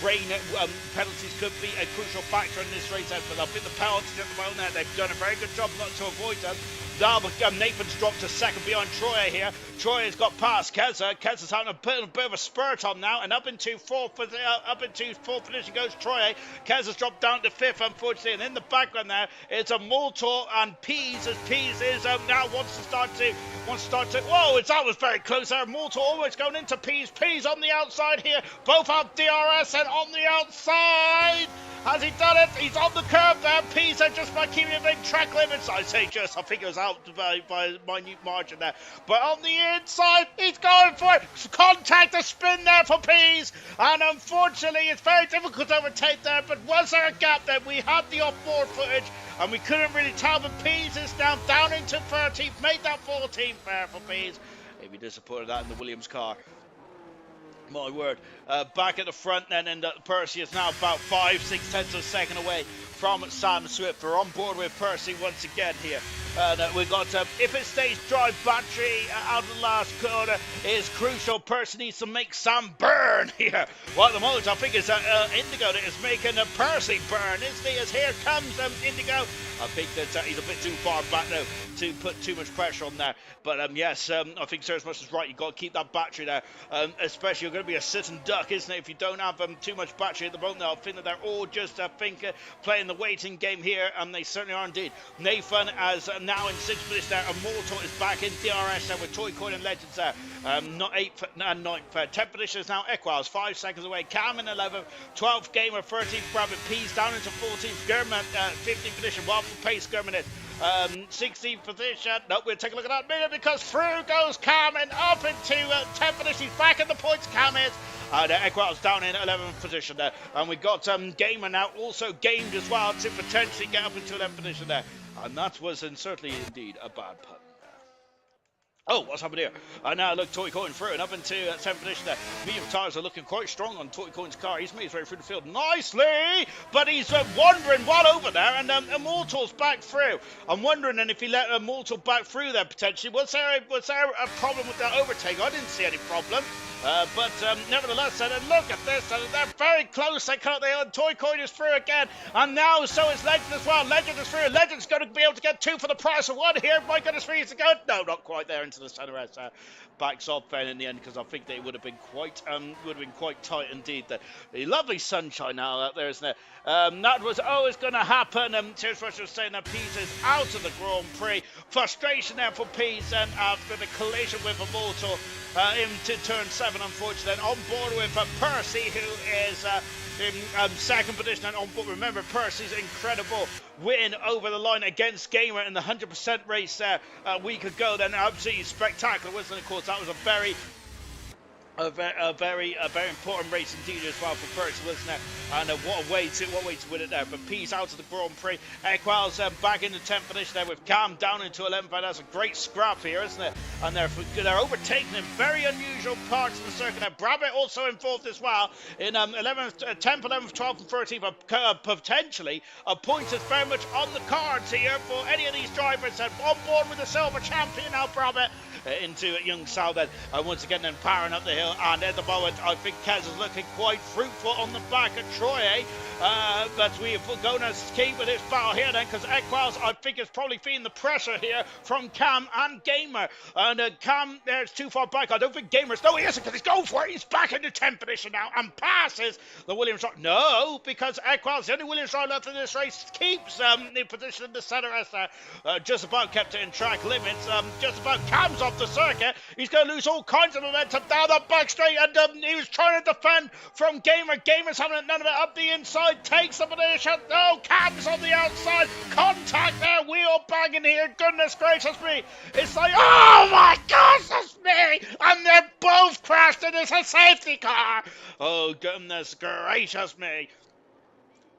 Rain penalties could be a crucial factor in this race, but I think the penalties at the moment they've done a very good job not to avoid them. Now Nathan's dropped to second behind Troy here. Troy has got past Keza. Keza's having a bit of a spurt on now, and up into fourth position goes Troy. Keza's dropped down to fifth, unfortunately, and in the background there it's a Moltor and Pease, as Pease is now wants to start to. Whoa! That was very close there. Moltor almost going into Pease. Pease on the outside here. Both have DRS and on the outside. Has he done it? He's on the curb there. Pisa just by keeping within track limits. I think it was out by a minute margin there. But on the inside, he's going for it. Contact a spin there for Pease. And unfortunately, it's very difficult to overtake there. But was there a gap there? We had the off-board footage and we couldn't really tell. But Pease is now down into 13th. Made that 14th there for Pease. Maybe disappointed that in the Williams car. My word. Back at the front then, and Percy is now about 5-6 tenths of a second away from Sam Swift. We're on board with Percy once again here. And we've got, if it stays dry, battery out of the last corner is crucial. Percy needs to make Sam burn here. Well, at the moment, I think it's Indigo that is making Percy burn, isn't he? As here comes Indigo. I think that he's a bit too far back now to put too much pressure on there. But yes, I think Sir Smush is right. You've got to keep that battery there. Especially, you're going to be a sit and duck, isn't it? If you don't have too much battery at the moment, I think that they're all just playing the waiting game here, and they certainly are indeed. Nathan as now in 6th position there. Immortal is back in DRS there with Toy Coin and Legends there. Not 8th and 9th. 10th position is now Equals, 5 seconds away. Cam in 11th. 12th Gamer, 13th Bravitt. Pease down into 14th. German 15th position. Wild for pace German in 16th position. No, we'll take a look at that minute because through goes Cam and up into 10th position. He's back in the points. Cam is. Equals down in 11th position there. And we got Gamer now also gamed as well to potentially get up into 11th position there. And that was certainly indeed a bad pun. Oh, what's happened here? And now look, Toy Coin through and up into 10th position there. Medium tires are looking quite strong on Toy Coin's car. He's made his way through the field nicely, but he's wandering well over there, and Immortal's back through. I'm wondering if he let Immortal back through there potentially. Was there a problem with that overtake? I didn't see any problem. But nevertheless, look at this. They're very close. Toy Coin is through again. And now so is Legend as well. Legend is through. Legend's going to be able to get 2 for the price of 1 here. My goodness, 3 is to go. No, not quite there into the center S. Backs off then in the end because I think they would have been quite tight indeed. The lovely sunshine now out there, isn't it? That was always going to happen. Tears Rush was saying that Pease is out of the Grand Prix. Frustration there for Pease and after the collision with Immortal. into turn 7, unfortunately. And on board with Percy, who is in second position. And on board, remember Percy's incredible win over the line against Gamer in the 100% race there a week ago. Then absolutely spectacular, wasn't it? Of course, that was a very important race indeed as well for Percy, wasn't it? And what a way to win it there. But Peace out of the Grand Prix. Equals back in the 10th position there with Cam down into 11th. That's a great scrap here, isn't it? And they're overtaking in very unusual parts of the circuit. Now, Brabbit also involved as well in 11th, 10th, 11th, 12th, and 13th. Potentially a point is very much on the cards here for any of these drivers. And on board with the silver champion now, Brabbit. Into young Sal then once again then powering up the hill, and at the moment I think Kez is looking quite fruitful on the back of Troy, but we are going to keep with this battle here then, because Equals I think is probably feeling the pressure here from Cam and Gamer, and Cam there's too far back. I don't think Gamer's, no he isn't, because he's going for it, he's back in the 10th position now and passes the Williams driver. No, because Equals, the only Williams driver left in this race, keeps the position in the centre as just about kept it in track limits, just about Cam's off the circuit. He's going to lose all kinds of momentum down the back straight, and he was trying to defend from Gamer. Gamer's having none of it up the inside, takes up an air shot. No, Cam's on the outside. Contact there, wheel banging here. Goodness gracious me. It's like, oh my gosh, that's me. And they're both crashed, and it's a safety car. Oh, goodness gracious me.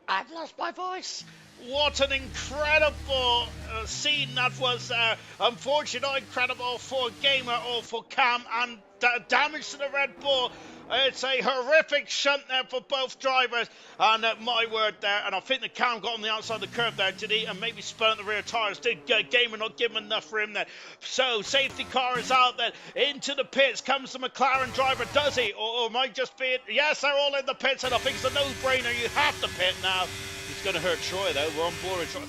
I've lost my voice. What an incredible scene that was there. Unfortunately, not incredible for Gamer or for Cam, and damage to the Red Bull. It's a horrific shunt there for both drivers, and my word there, and I think the Cam got on the outside of the curve there, did he? And maybe spun at the rear tyres. Did Gamer not give him enough room there? So safety car is out there. Into the pits comes the McLaren driver, does he? Or might just be it? Yes, they're all in the pits, and I think it's a no-brainer. You have to pit now. It's going to hurt Troy though. We're on board with Troy.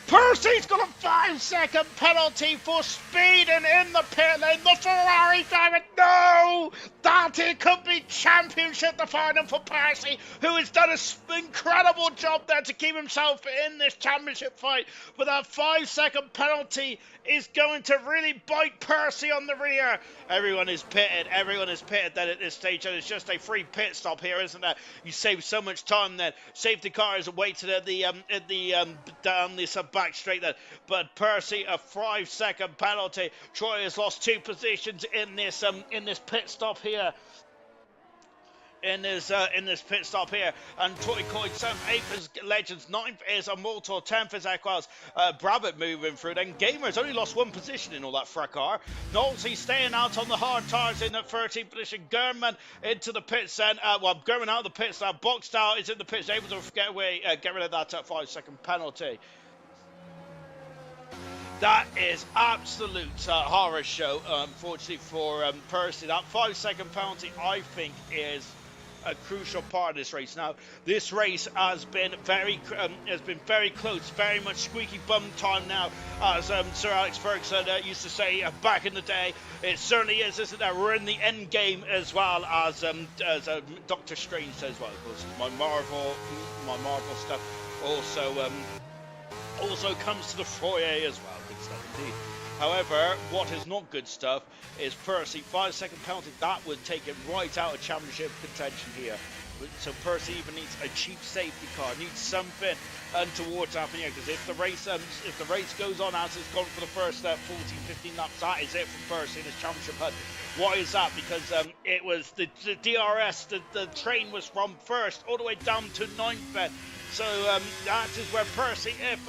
Percy's got a 5-second penalty for speeding in the pit lane. The Ferrari driver, no! That it could be championship defining for Percy, who has done an incredible job there to keep himself in this championship fight. But that 5-second penalty is going to really bite Percy on the rear. Everyone is pitted then at this stage, and it's just a free pit stop here, isn't it? You save so much time then. Safety car is waiting at the down this back straight then. But Percy, a 5-second penalty. Troy has lost 2 positions in this pit stop here. In this pit stop here, and Troy Coyne 7th, 8th is Legends, 9th is Immortal, 10th is Equals, Brabbit moving through. Then Gamer's only lost 1 position in all that fracas. Nolte staying out on the hard tires in the 13th position. German into the pits then, German out of the pits now. Boxstyle is in the pits, able to get rid of that 5-second penalty. That is absolute horror show, unfortunately for Percy. That 5-second penalty, I think, is a crucial part of this race. Now, this race has been very close, very much squeaky bum time now, as Sir Alex Ferguson used to say back in the day. It certainly is, isn't it? We're in the end game as well, as Doctor Strange says. Well, of course, my Marvel stuff also comes to the foyer as well. Good stuff indeed. However, what is not good stuff is Percy. 5-second penalty, that would take it right out of championship contention here. So Percy even needs a cheap safety car, needs something towards happening here, because if the race goes on as it's gone for the first 14-15 laps, that is it for Percy in his championship hunt. Why is that? Because it was the DRS, the train was from first all the way down to 9th then. So that is where Percy, if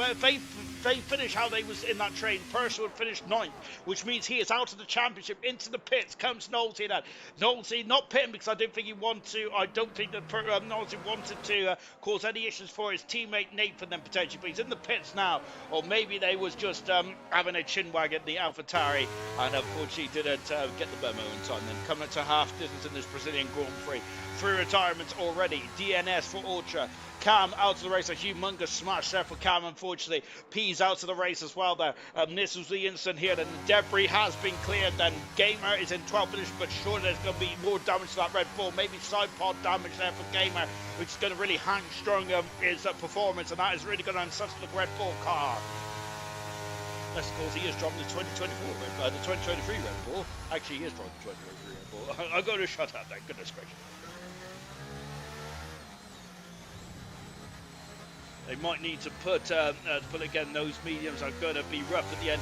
they finish how they was in that train, Percy would finish 9th, which means he is out of the championship. Into the pits comes Nolte then. Nolte not pitting because I don't think that Nolte wanted to cause any issues for his teammate Nathan then potentially, but he's in the pits now. Or maybe they was just having a chin wag at the AlphaTauri, and unfortunately didn't get the memo in time. Then coming to half distance in this Brazilian Grand Prix. 3 retirements already. DNS for Ultra. Cam out of the race, a humongous smash there for Cam, unfortunately. P's out of the race as well there. This was the instant here, then the debris has been cleared, then Gamer is in 12th position, but surely there's going to be more damage to that Red Bull, maybe side pod damage there for Gamer, which is going to really hamstring his performance, and that is really going to unsettle the Red Bull car. Unless, of course, he is driving the 2024 the 2023 Red Bull. Actually, he is driving the 2023 Red Bull. I'm going to shut up there. Goodness gracious. They might need to put again, those mediums are going to be rough at the end,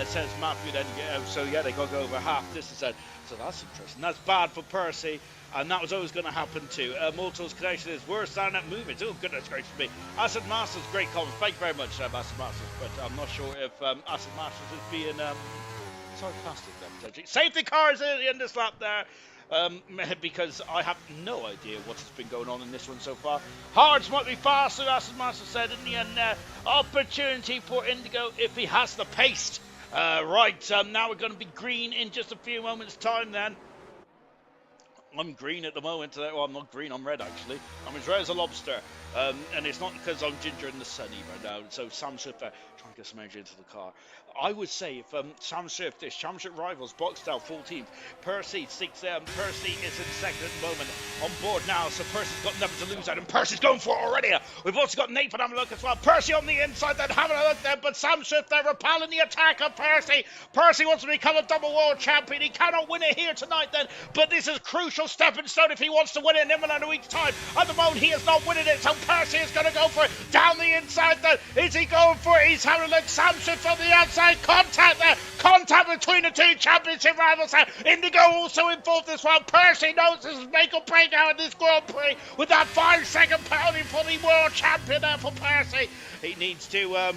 says Matthew then. So yeah, they got to go over half distance then. So that's interesting. That's bad for Percy, and that was always going to happen too. Mortal's connection is worse than that movement. Oh, goodness gracious me. Acid Masters, great comment. Thank you very much, Acid Masters. But I'm not sure if Acid Masters is being sarcastic then, potentially. Safety cars in this lap there. Because I have no idea what has been going on in this one so far. Hards might be faster, as Master said in the end there. Opportunity for Indigo if he has the pace. Right, now we're going to be green in just a few moments' time then. I'm green at the moment. Well, I'm not green, I'm red actually. I'm as red as a lobster. And it's not because I'm ginger in the sun either now. So Sam Swift trying to get some energy into the car. I would say if Sam Swift is championship rivals, Boxtel 14th, Percy 6th, Percy is in second at the moment. On board now, so Percy's got nothing to lose out, and Percy's going for it already. We've also got Nathan having a look as well. Percy on the inside, then having a look there, but Sam Swift there repelling the attack of Percy. Percy wants to become a double world champion. He cannot win it here tonight then, but this is crucial stepping stone if he wants to win it in a week's time. At the moment, he is not winning it, so Percy is going to go for it down the inside then. Is he going for it? He's having a look. Sam Swift on the outside. Contact there. Contact between the two championship rivals there. Indigo also in fourth as well. Percy knows this is make or break now in this Grand Prix with that 5-second penalty for the world champion there for Percy. He needs to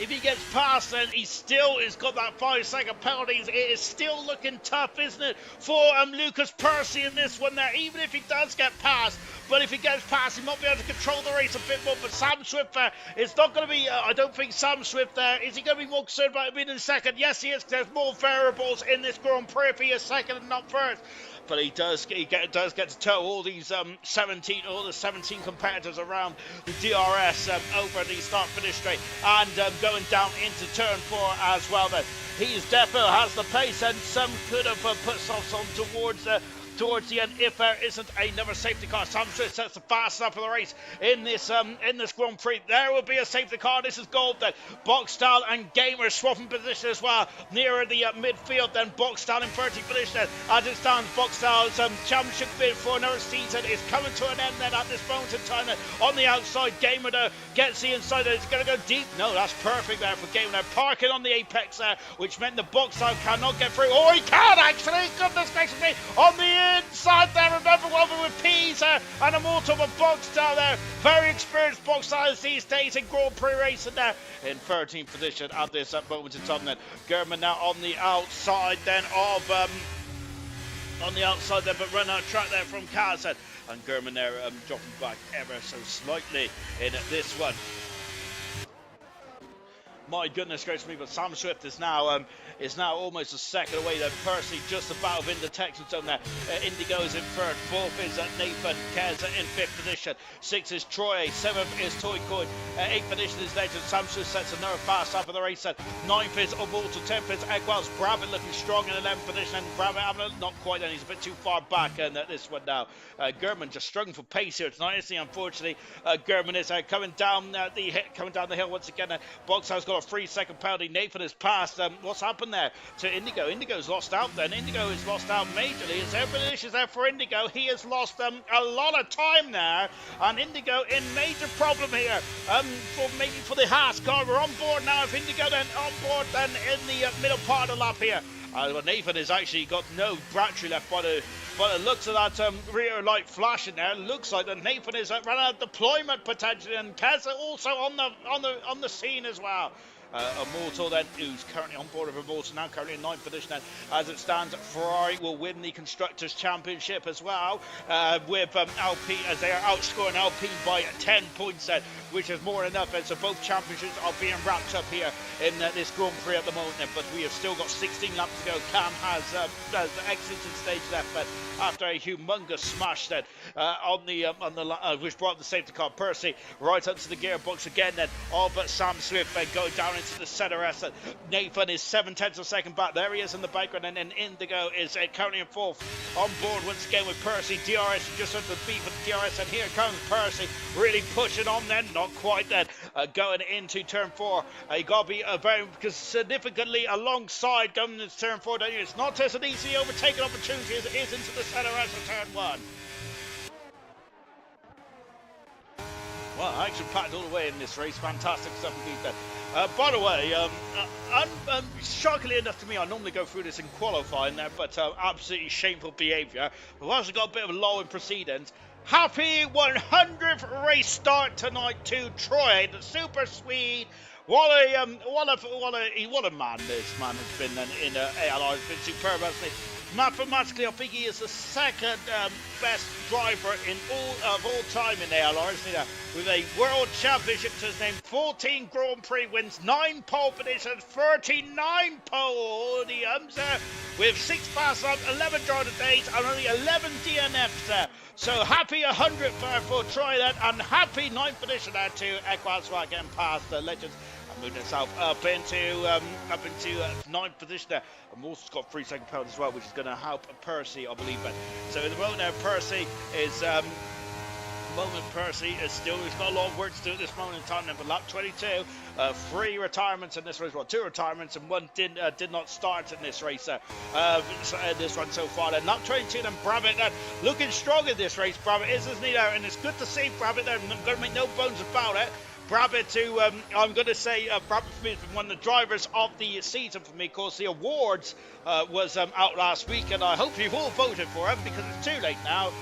if he gets past, then he still has got that 5-second penalty. It is still looking tough, isn't it, for Lucas Percy in this one there, even if he does get past. But if he gets past, he might be able to control the race a bit more. But Sam Swift there, it's not going to be, I don't think Sam Swift there, is he going to be more concerned about being in second? Yes, he is. There's more variables in this Grand Prix if he is second and not first. But he does get to tow all these 17 competitors around the DRS over the start-finish straight and going down into turn 4 as well. Then he's definitely has the pace, and some could have put softs on towards the end if there isn't another safety car. Sam Swift sets the fast start for the race in this Grand Prix. There will be a safety car. This is gold then. Boxstyle and Gamer swapping position as well nearer the midfield. Then Boxstyle in 30th position as it stands. Boxstyle's championship bid for another season is coming to an end then at this moment in time. On the outside, Gamer gets the inside. It's going to go deep. No, that's perfect there for Gamer. Parking on the apex there, which meant the Boxstyle cannot get through. Oh, he can actually. Goodness gracious me. On the inside there, remember one with Peas and a mortal of Boxstyle there. Very experienced Boxstyles these days in Grand Prix racing there. In 13th position at this moment in time then. German now on the outside then of but run out of track there from Kaz. And German there dropping back ever so slightly in this one. My goodness gracious me, but Sam Swift is now almost a second away. Then Percy just about within the detection zone there. Indigo is in third, fourth is Nathan, Kez in fifth position, 6th is Troy, 7th is Toy Coin, 8th position is Legend. Sam Swift sets another fast half of the race. 9th is Immortal, 10th is Eggwells, Bravitt looking strong in 11th position, and Bravitt not quite, and he's a bit too far back in this one now. German just struggling for pace here tonight, isn't he? Unfortunately, German is coming down the hill once again. Boxhouse got a 3-second penalty. Nathan has passed. What's happened there to Indigo? Indigo's lost out then. Indigo is lost out majorly. Is there issues there for Indigo? He has lost a lot of time there, and Indigo in major problem here. For the Haas car. We're on board now. If Indigo then on board then in the middle part of the lap here. But Nathan has actually got no battery left by the looks of that rear light flashing there. Looks like that Nathan is run out of deployment potentially, and Kaz also on the scene as well. Immortal then, who's currently on board of Immortal now, currently in 9th position then. As it stands, Ferrari will win the Constructors' Championship as well, with Alpine, as they are outscoring Alpine by 10 points then, which is more than enough. And so both championships are being wrapped up here in this Grand Prix at the moment then, but we have still got 16 laps to go. Cam has the exiting stage left then, after a humongous smash then which brought the safety car. Percy right up to the gearbox again then, all but Sam Swift then going down into the center asset. Nathan is 7/10 of a second back. There he is in the background, and then Indigo is currently in fourth. On board once again with Percy. DRS just under the beat with DRS, and here comes Percy, really pushing on then, not quite then, going into turn 4. You got to be very significantly alongside going into turn 4, don't you? It's not just an easy overtaking opportunity as it is into the center asset turn 1. Well, action packed all the way in this race. Fantastic stuff indeed there. By the way, shockingly enough to me, I normally go through this in qualifying there, but absolutely shameful behaviour. We've also got a bit of a lull in proceedings. Happy 100th race start tonight to Troy, the Super Swede. What a man this man has been in ALR. It's been superb, hasn't he? Mathematically, I think he is the second best driver in all time in ALR, isn't he? Now, with a world championship to his name, 14 Grand Prix wins, 9 pole positions, 39 podiums, with 6 fast laps, 11 driver days, and only 11 DNFs there. So happy 100th for Troy then, and happy 9th position there to Equaswag getting past the Legends. Moving itself up into 9th position there. And also got 3-second penalty as well, which is going to help Percy, I believe. So at the moment now, Percy is still, he's got a lot of work to do at this moment in time. Then, but lap 22, 3 retirements in this race. Well, 2 retirements and 1 did not start in this race. This one so far. Then lap 22, then Brabbit then looking strong in this race. Brabbit isn't he there? And it's good to see Brabbit there. I'm going to make no bones about it. Brabbit, who I'm going to say Brabbit for me has been one of the drivers of the season for me. Of course, the awards was out last week, and I hope you've all voted for him because it's too late now.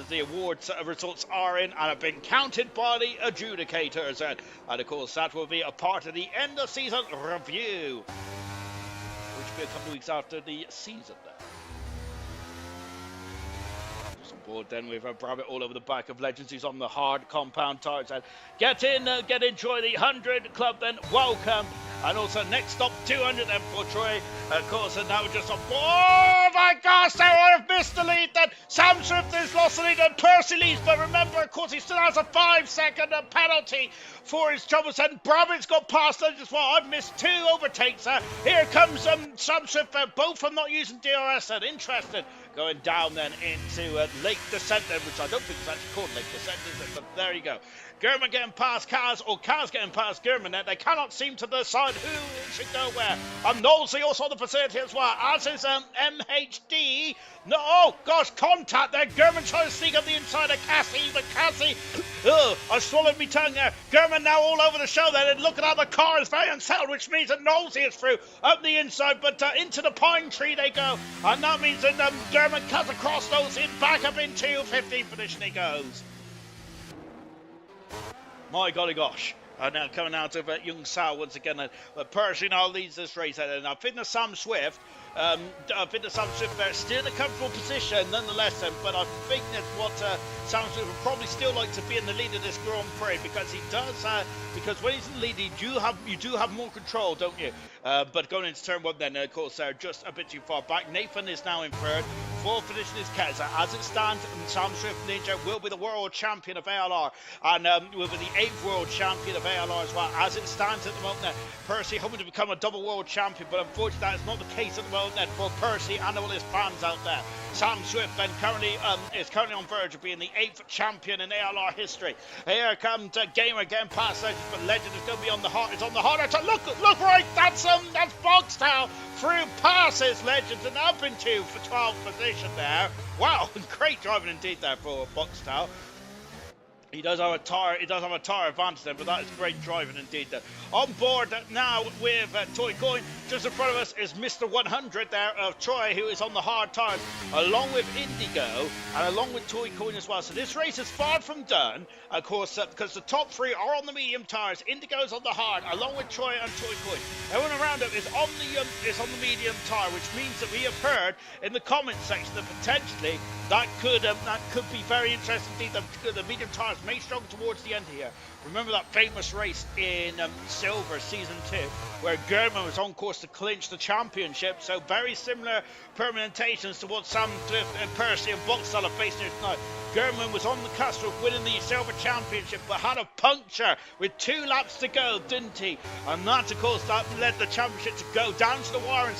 The awards results are in and have been counted by the adjudicators, and of course that will be a part of the end of season review, which will be a couple of weeks after the season there. Board then with Brabbit all over the back of Legends. He's on the hard compound tires. And get in, enjoy the 100 club then. Welcome. And also next stop 200 then for Troy. Of course, and now just on board. Oh my gosh, they would have missed the lead then. Sam Swift has lost the lead and Percy leads. But remember, of course, he still has a 5-second penalty for his troubles. And Brabbit's got past Legends as well. I've missed 2 overtakes. Here comes Sam Swift. Both from not using DRS then. Interesting. Going down then into Lake Descent then, which I don't think is actually called Lake Descent, is it? But there you go. German getting past Kaz, or Kaz getting past German there. They cannot seem to decide who should go where. And Knowlesy also on the facility as well, as is MHD. No, oh gosh, contact there. German trying to sneak up the inside of Cassie, but Cassie, I swallowed my tongue there. German now all over the show there, and looking at the car is very unsettled, which means that Knowlesy is through up the inside, but into the pine tree they go. And that means that German cuts across Knowlesy and back up into 15th position he goes. My golly gosh. Now coming out of Young Sal once again. Percy now leads this race. And I think that Sam Swift, there still in a comfortable position nonetheless. But I think that's what Sam Swift would probably still like to be in the lead of this Grand Prix, because he does. Because when he's in the lead, you do have more control, don't you? But going into turn 1, then of course they're just a bit too far back. Nathan is now in 3rd. 4th position is Keza. As it stands, Sam Swift Ninja will be the world champion of ALR, and will be the 8th world champion of ALR as well. As it stands at the moment, Percy hoping to become a double world champion, but unfortunately that is not the case at the moment for Percy and all his fans out there. Sam Swift then is currently on verge of being the 8th champion in ALR history. Here comes Gamer getting past Legends, but Legend is going to be on the hard. It's on the harder. Look right. That's Boxtown through passes Legends and up into for 12th position there. Wow, great driving indeed there for Boxtown. He does have a tire advantage there, but that is great driving indeed there. On board now with Toy Coin. Just in front of us is Mr. 100 there of Troy, who is on the hard tires, along with Indigo and along with Toy Coin as well. So this race is far from done, of course, because the top 3 are on the medium tires. Indigo's on the hard, along with Troy and Toy Coin. Everyone around him is on the medium tire, which means that we have heard in the comments section that potentially that could be very interesting indeed. The medium tires may struggle towards the end here. Remember that famous race in Silver Season 2, where German was on course to clinch the championship. So very similar permutations to what Sam Swift and Percy and Boxall are facing here tonight. German was on the cusp of winning the Silver Championship, but had a puncture with 2 laps to go, didn't he? And that, of course, that led the championship to go down to the wire in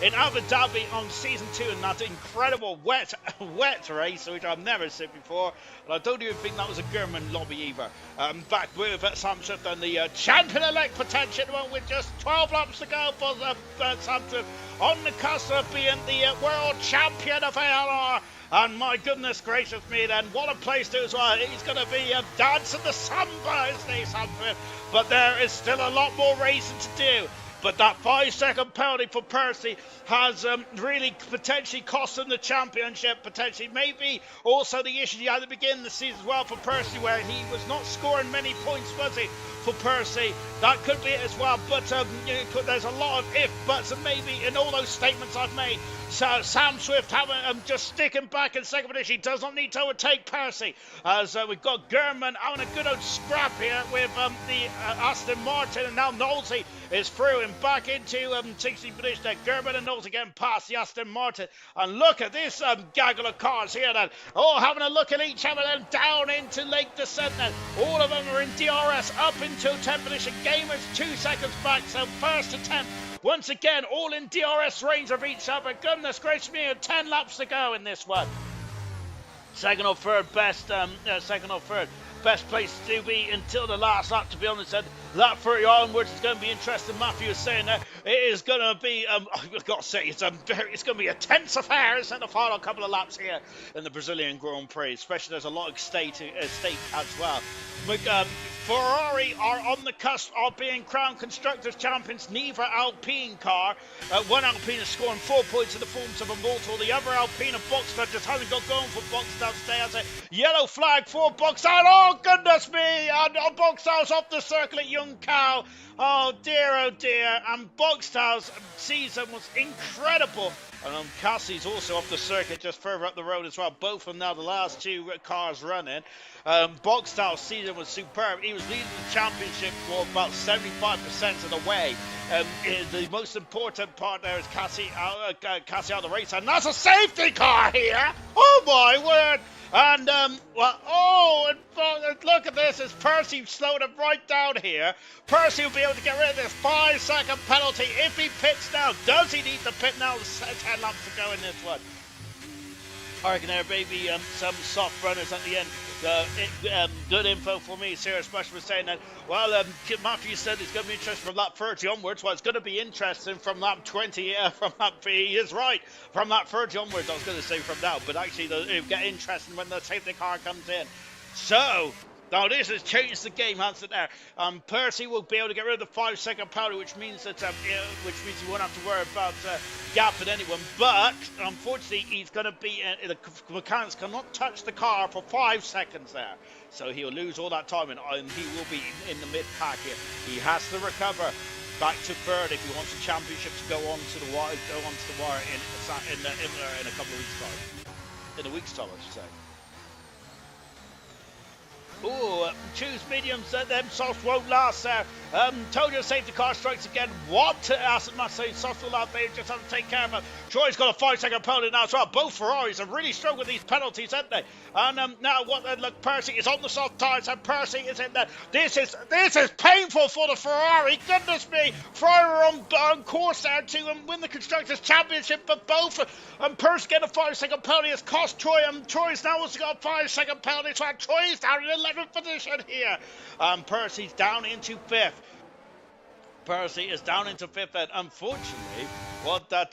in Abu Dhabi on Season 2, and that incredible wet race, which I've never seen before. And I don't even think that was a German lobby either. Back with Sam Swift and the champion-elect potential with just 12 laps to go for Sam Swift on the cusp of being the world champion of ALR. And my goodness gracious me, then, what a place to as well. He's going to be dancing the samba, isn't he, Sam Swift? But there is still a lot more racing to do. But that 5-second penalty for Percy has really potentially cost him the championship, potentially. Maybe also the issue he had at the beginning of the season as well for Percy, where he was not scoring many points, was he, for Percy? That could be it as well, but there's a lot of if, buts, and maybe in all those statements I've made. So Sam Swift having just sticking back in second position. He does not need to overtake Percy, as we've got German having a good old scrap here with the Aston Martin, and now Nosey is through and back into 16th position there. German and Nosey getting past the Aston Martin, and look at this gaggle of cars here then. Oh, having a look at each of them down into Lake Descent then. All of them are in DRS up into 10th position. Gamers 2 seconds back, so first to 10th. Once again, all in DRS range of each other. Goodness gracious me, 10 laps to go in this one. Second or third best place to be until the last lap, to be honest. And lap 30 onwards is going to be interesting. Matthew is saying that it is going to be, I've got to say, it's going to be a tense affair, isn't it, the final couple of laps here in the Brazilian Grand Prix, especially there's a lot of stake as well. Ferrari are on the cusp of being crowned Constructors' Champions. Neither Alpine car. One Alpine is scoring 4 points in the forms of a mortal. The other Alpine of Boxstar just hasn't got going for Boxstar today. As a yellow flag for Boxstar. Oh, goodness me! And Boxstar's off the circle at Young Cow. Oh dear, and Boxstar's season was incredible. And Cassie's also off the circuit just further up the road as well. Both of them now the last 2 cars running. Boxstar's season was superb. He was leading the championship for about 75% of the way. The most important part there is Cassie out of the race, and that's a safety car here. Oh my word! And look at this, as Percy slowed him right down here. Percy will be able to get rid of this 5-second penalty if he pits now. Does he need to pit now? 10 laps to go in this one. I reckon there, baby, some soft runners at the end. Good info for me. Sarah Special was saying that, well, Matthew said it's going to be interesting from lap 30 onwards. Well, it's going to be interesting from lap 20. He is right. From lap 30 onwards, I was going to say from now, but actually it'll get interesting when the safety car comes in. So, now this has changed the game, hasn't it? There, Percy will be able to get rid of the 5-second penalty, which means that he won't have to worry about gapping anyone. But unfortunately, he's going to be the mechanics cannot touch the car for 5 seconds there, so he'll lose all that time, and he will be in the mid pack here. He has to recover back to third if he wants the championship to go on to the wire. In a couple of weeks' time. In a week's time, I should say. Ooh, choose mediums, them soft won't last there. Told you safety car strikes again. What? Aston Martin soft will last. They just have to take care of it. Troy's got a 5-second penalty now as well. Both Ferraris have really struggled with these penalties, haven't they? And now look, Percy is on the soft tyres, and Percy is in there. This is painful for the Ferrari. Goodness me. Ferrari on course there to win the Constructors' Championship for both. And Percy getting a 5-second penalty has cost Troy. Troy's now also got a 5-second penalty, so Troy's down in 11th position here. Percy's down into 5th. Percy is down into 5th, and unfortunately, what that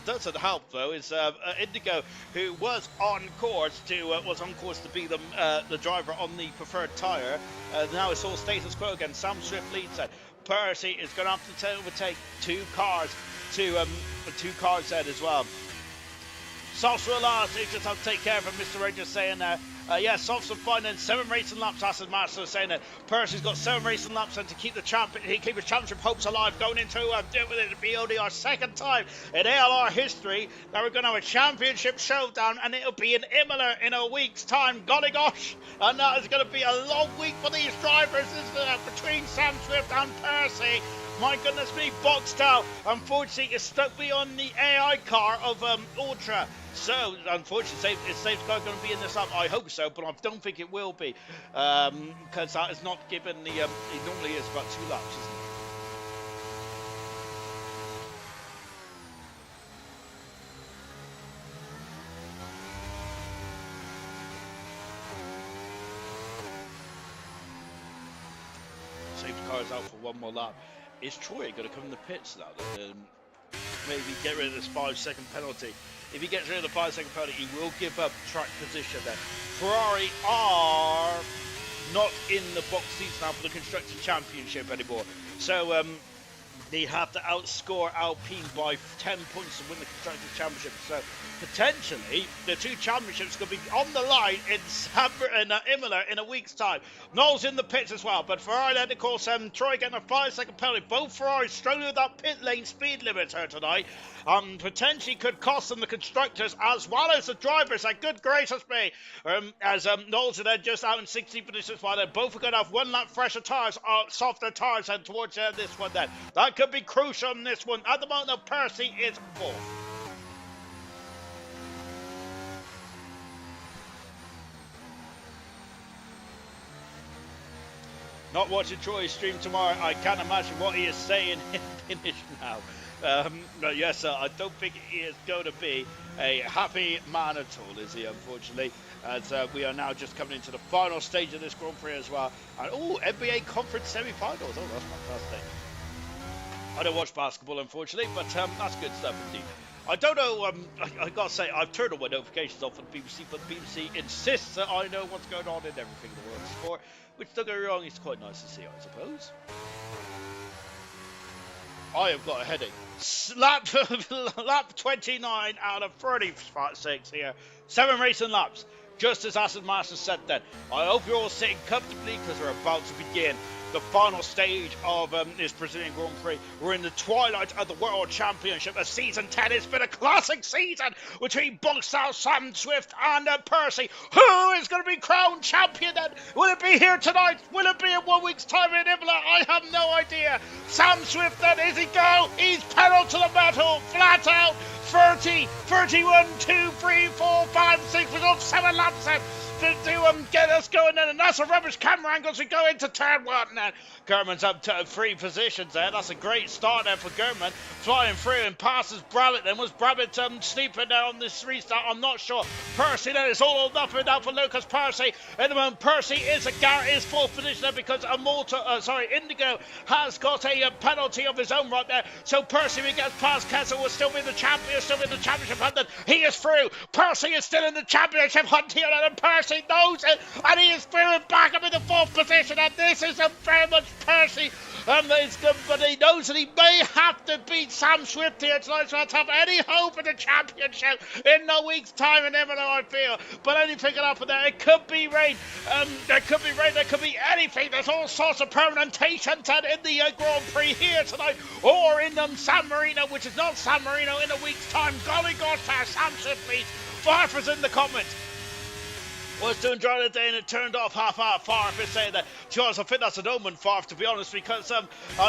doesn't help though is Indigo, who was on course to be the driver on the preferred tyre. Now it's all status quo again. Sam Swift leads it. Percy is going to have to overtake 2 cars there as well. Softs will just have to take care of him. Mr. Ray just saying yeah, Softs will find in 7 racing laps. Aston Martin saying that Percy's got 7 racing laps and to keep the keep his championship hopes alive going into it'll be only our second time in ALR history that we're going to have a championship showdown, and it'll be in Imola in a week's time. Golly gosh, and that is going to be a long week for these drivers, isn't it? Between Sam Swift and Percy. My goodness me, boxed out. Unfortunately, it's stuck beyond the AI car of Ultra. So, unfortunately, is Safe's car going to be in this up? I hope so, but I don't think it will be. Because that is not given the... it normally is about 2 laps, isn't it? Safe's car is out for 1 more lap. Is Troy going to come in the pits now? Maybe get rid of this 5-second penalty. If he gets rid of the 5-second penalty, he will give up track position there. Ferrari are not in the box seats now for the Constructors' Championship anymore. So they have to outscore Alpine by 10 points to win the Constructors' Championship. So potentially the 2 championships could be on the line in Imola in a week's time. Knowles in the pits as well, but Ferrari led, of course, Troy getting a 5-second penalty. Both Ferraris struggling with that pit lane speed limiter tonight. Potentially could cost them the constructors as well as the drivers. And good gracious me, as Knowles are then just out in 60 positions while they're both are going to have 1 lap fresher tyres, softer tyres, and towards this one then. That could be crucial in this one. At the moment, though, Percy is 4th. Not watching Troy's stream tomorrow. I can't imagine what he is saying in finish now. But yes, I don't think he is going to be a happy man at all, is he, unfortunately, as we are now just coming into the final stage of this Grand Prix as well. And NBA Conference semi-finals. Oh, that's fantastic. I don't watch basketball, unfortunately, but that's good stuff indeed. I don't know, I gotta say, I've turned all my notifications off on the BBC, but the BBC insists that I know what's going on in everything in the world of sport, which, don't get me wrong, is quite nice to see, I suppose. I have got a headache. Lap 29 out of 36 here. 7 racing laps. Just as Aston Martin said then. I hope you're all sitting comfortably because we're about to begin the final stage of this Brazilian Grand Prix. We're in the twilight of the World Championship of Season 10. It's been a classic season between boxed out Sam Swift and Percy. Who is going to be crowned champion then? Will it be here tonight? Will it be in 1 week's time in Imola? I have no idea. Sam Swift then, is he go? He's pedal to the metal, flat out. 30, 31, 2, 3, 4, 5, 6, we've got 7 laps then to get us going then, and that's a rubbish camera angle as we go into turn 1 then. German's up to 3 positions there. That's a great start there for German, flying through and passes Brabbit then. Was Brabbit sleeping there on this restart? I'm not sure. Percy then, it's all or nothing now for Lucas Percy. At the moment, Percy is 4th position there because Indigo has got a penalty of his own right there. So Percy, when he gets past Kessel, will still be the champion, championship hunt. He is through. Percy is still in the championship hunt here, and Percy knows it, and he is through and back up in the 4th position, and this is very much Percy. It's good, but he knows that he may have to beat Sam Swift here tonight to have any hope in the championship in a week's time in Imola, I feel. But anything can happen there. It could be rain. There could be rain. There could be anything. There's all sorts of permutations in the Grand Prix here tonight, or in San Marino, which is not San Marino in a week's time. Golly gosh, Sam Swift beats. Farfers in the comments. Was doing drive of the day and it turned off half-hour. Farf is saying that. To be honest, I think that's an omen, Farf, to be honest, because I'm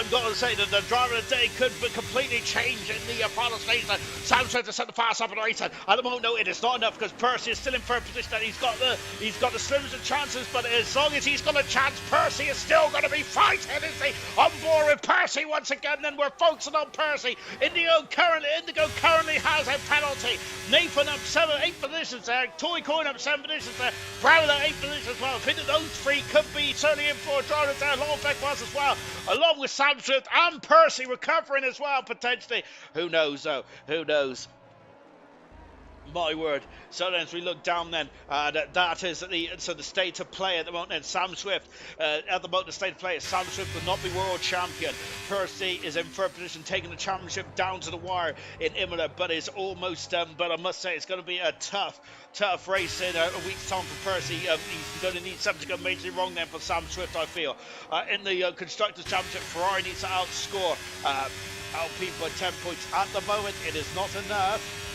going to say that the driver of the day could be completely change in the final stage. Sam Swift to set the fast up in the race. At the moment, no, it is not enough because Percy is still in 3rd position and he's got the slimmest of chances, but as long as he's got a chance, Percy is still going to be fighting, isn't he? On board with Percy once again, then we're focusing on Percy. Indigo currently has a penalty. Nathan up 8 positions there. Toy Coin up 7 positions there. Brown at 8 positions as well. I think that those 3 could be certainly in for a driver there. Longbeck was as well, along with Sam Swift and Percy recovering as well, potentially. Who knows, though? Who knows? My word. So then as we look down then, that is the state of play at the moment. And Sam Swift, at the moment the state of play is Sam Swift will not be world champion. Percy is in third position, taking the championship down to the wire in Imola, but is almost, but I must say it's going to be a tough race in a week's time for Percy. He's going to need something to go majorly wrong then for Sam Swift, I feel. In the Constructors' Championship, Ferrari needs to outscore Alpine by 10 points. At the moment, it is not enough.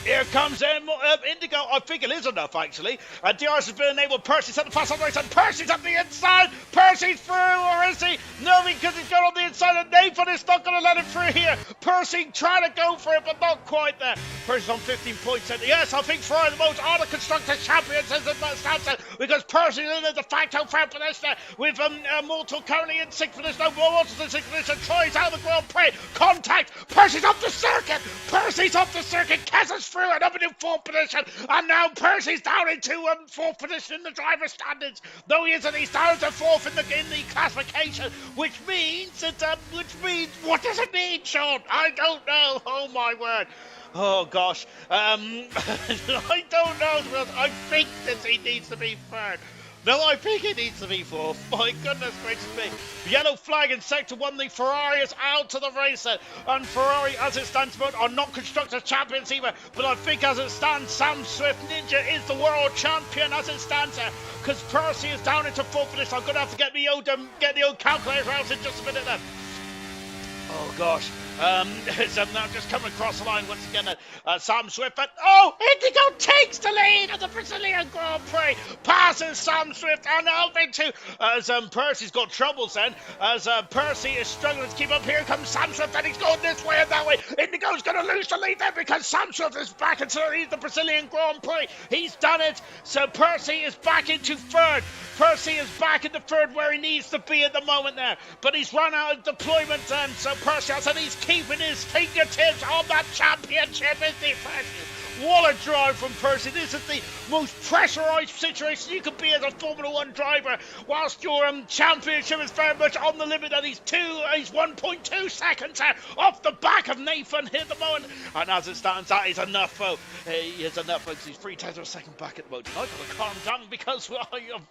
Here comes Indigo. I think it is enough, actually. DRS has been enabled. Percy's at the fast on the right side. Percy's at the inside. Percy's through, or is he? No, because he's got on the inside, and Nathan is not going to let him through here. Percy trying to go for it, but not quite there. Percy's on 15 points. And yes, I think Ferrari the most are the Constructors' Champions as it stands there, because Percy's in the de facto third position with Mortal currently in sixth position. No, Mortal's in sixth position. Troy's out of the Grand Prix. Contact. Percy's up the circuit. Percy's up the circuit. Kessa's through and up into fourth position, and now Percy's down into fourth position in the driver's standards. Though he isn't, he's down to fourth in the classification, which means what does it mean, Sean? I don't know. Oh my word. Oh gosh. I don't know. I think that he needs to be third. No, I think it needs to be fourth. My goodness gracious me. Yellow flag in sector 1. The Ferrari is out to the race. And Ferrari, as it stands, are not Constructors' Champions either. But I think as it stands, Sam Swift Ninja is the world champion as it stands there. Because Percy is down into fourth position. I'm going to have to get the old calculator out in just a minute then. Oh gosh. It's now just coming across the line once again. Sam Swift, but Indigo takes the lead of the Brazilian Grand Prix, passes Sam Swift and Alvin too. As Percy's got troubles then, as Percy is struggling to keep up. Here comes Sam Swift, and he's going this way and that way. Indigo's going to lose the lead there because Sam Swift is back into the Brazilian Grand Prix. He's done it. So Percy is back into third. Percy is back in the third where he needs to be at the moment there, but he's run out of deployment, and so Percy has he's keeping his fingertips on that championship, isn't he, Percy? What a drive from Percy. This is the most pressurised situation you could be as a Formula 1 driver, whilst your championship is very much on the limit, and he's 1.2 seconds off the back of Nathan here at the moment. And as it stands, that is enough, folks. He is enough, folks. He's 3 tenths of a second back at the moment. I've got to calm down because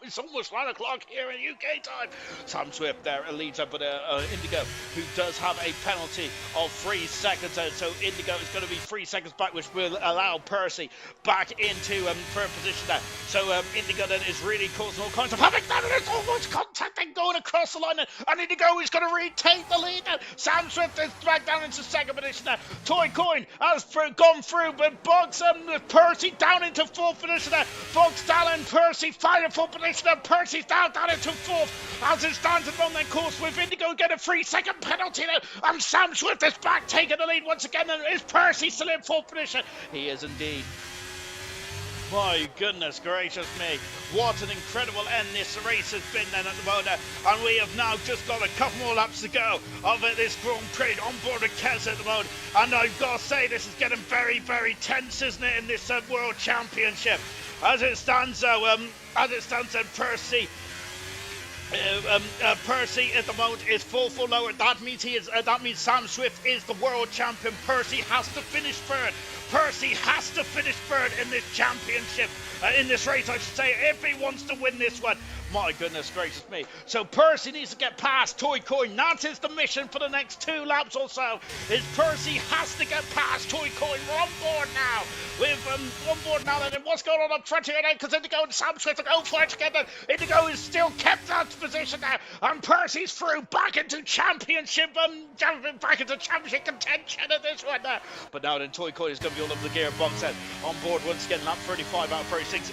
it's almost 1 o'clock here in UK time. Sam Swift there leads up with Indigo, who does have a penalty of 3 seconds. So Indigo is going to be 3 seconds back, which will allow Percy back into third position there. So Indigo then is really causing all kinds of havoc. There's almost contact and going across the line, and Indigo is going to retake the lead now. Sam Swift is back down into second position there. Toy Coin has gone through, but Box Percy down into fourth position there. Box Dallin, Percy fighting fourth position there. Percy's down into fourth. As it stands at the moment, course with Indigo get a 3-second penalty there, and Sam Swift is back taking the lead once again. And is Percy still in fourth position? He is indeed. My goodness gracious me, what an incredible end this race has been then at the moment, and we have now just got a couple more laps to go of this Grand Prix on board of Kes at the moment, and I've got to say this is getting very, very tense, isn't it, in this World Championship. As it stands though, Percy Percy at the moment is full lower. That means Sam Swift is the world champion. Percy has to finish third. Percy has to finish third in this championship, in this race, I should say, if he wants to win this one. My goodness gracious me. So Percy needs to get past Toy Coin. That is the mission for the next 2 laps or so. Is Percy has to get past Toy Coin. We're on board now. On board now then. And what's going on up front here then? Because Indigo and Sam Swift are going for it together. Indigo is still kept that position there. And Percy's through back into championship contention at this one there. But now then Toy Coin is going to be all over the gearbox then. On board once again, lap 35 out of 36.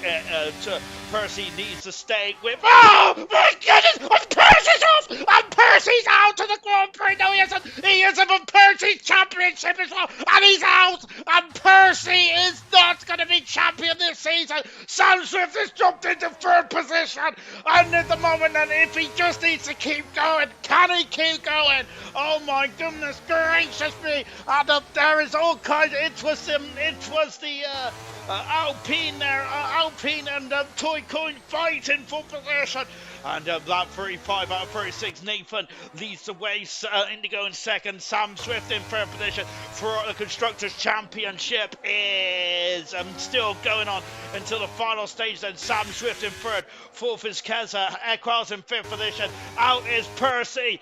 Percy needs to stay with. Oh my goodness! And Percy's off! And Percy's out to the Grand Prix! No, he isn't! He isn't, but Percy's championship as well! And he's out! And Percy is not going to be champion this season! Sam Swift has jumped into third position! And at the moment, and if he just needs to keep going, can he keep going? Oh my goodness gracious me! And there is all kinds of, it was the Alpine there, Alpine and Toy Coin fighting for possession. And that 35 out of 36, Nathan leads the way. Indigo in second, Sam Swift in third position for the Constructors' Championship is still going on until the final stage. Then Sam Swift in third, fourth is Keza, Equals in fifth position. Out is Percy,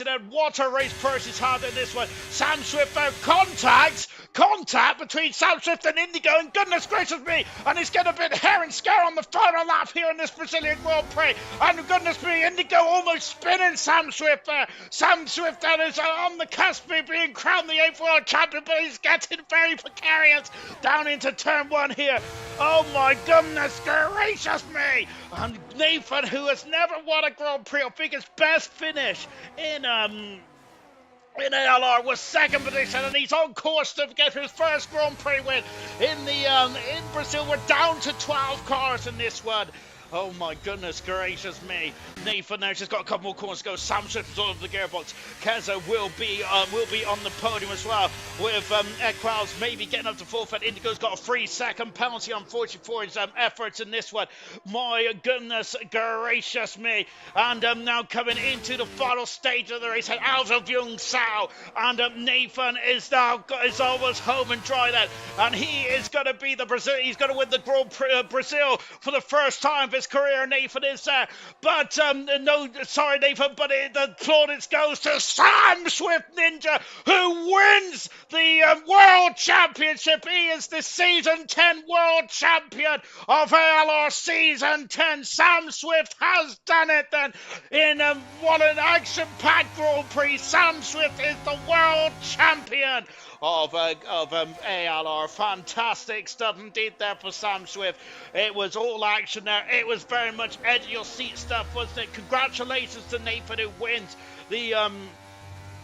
then what a race Percy's had in this one. Sam Swift found contact between Sam Swift and Indigo, and goodness gracious me, and it's getting a bit hair and scare on the final lap here in this Brazilian Grand Prix, and goodness me, Indigo almost spinning Sam Swift there. Sam Swift then is on the cusp of being crowned the 8th world champion, but he's getting very precarious down into turn 1 here. Oh my goodness gracious me, and Nathan, who has never won a Grand Prix, I think his best finish in ALR was second position, and he's on course to get his first Grand Prix win in Brazil. We're down to 12 cars in this one. Oh my goodness gracious me. Nathan now just got a couple more corners to go. Sam Swift is all over the gearbox. Keza will be on the podium as well, with Equals maybe getting up to fourth, and Indigo's got a 3-second penalty, unfortunately, for his efforts in this one. My goodness gracious me. And now coming into the final stage of the race, and out of Jung Sao, and Nathan is almost home and dry then, and he is going to be he's going to win the Grand Prix Brazil for the first time of his career. Nathan is there, but no, sorry Nathan, but the plaudits goes to Sam Swift Ninja, who wins the World Championship. He is the Season 10 World Champion of ALR Season 10. Sam Swift has done it then in what an action-packed Grand Prix. Sam Swift is the World Champion of ALR. Fantastic stuff indeed there for Sam Swift. It was all action there. It was very much edge of your seat stuff, wasn't it? Congratulations to Nathan, who wins the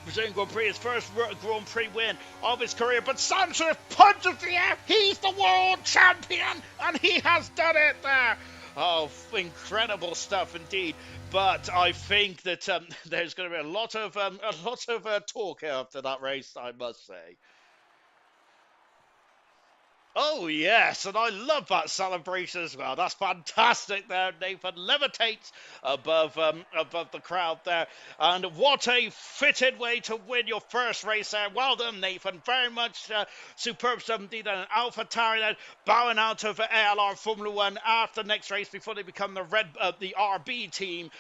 Brazilian Grand Prix, his first Grand Prix win of his career. But Sam Swift punches the air. He's the world champion, and he has done it there. Oh, incredible stuff indeed. But I think that there's going to be a lot of talk after that race, I must say. Oh, yes, and I love that celebration as well. That's fantastic there. Nathan levitates above the crowd there. And what a fitted way to win your first race there. Well done, Nathan. Very much superb stuff indeed. And Alpha Tauri then bowing out of ALR Formula 1 after next race before they become the RB team,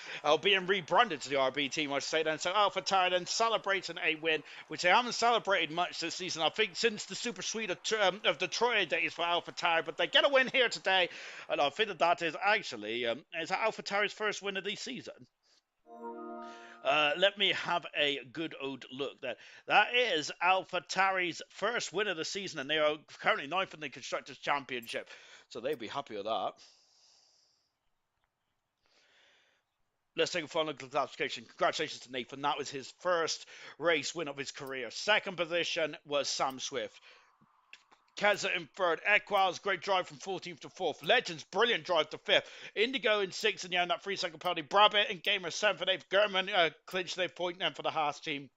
being rebranded to the RB team, I should say then. So Alpha Tauri then celebrating a win, which they haven't celebrated much this season, I think, since the Super Suite of Detroit days for AlphaTauri, but they get a win here today, and I think that is actually is AlphaTauri's first win of the season. Let me have a good old look there. That is AlphaTauri's first win of the season, and they are currently 9th in the Constructors' Championship, so they'll be happy with that. Let's take a final classification. Congratulations to Nathan. That was his first race win of his career. Second position was Sam Swift. Keza in third. Equals, great drive from 14th to 4th. Legends, brilliant drive to 5th. Indigo in 6th, and yeah, that 3-second penalty. Brabant and Gamer 7th and 8th. German clinched their point then for the Haas team.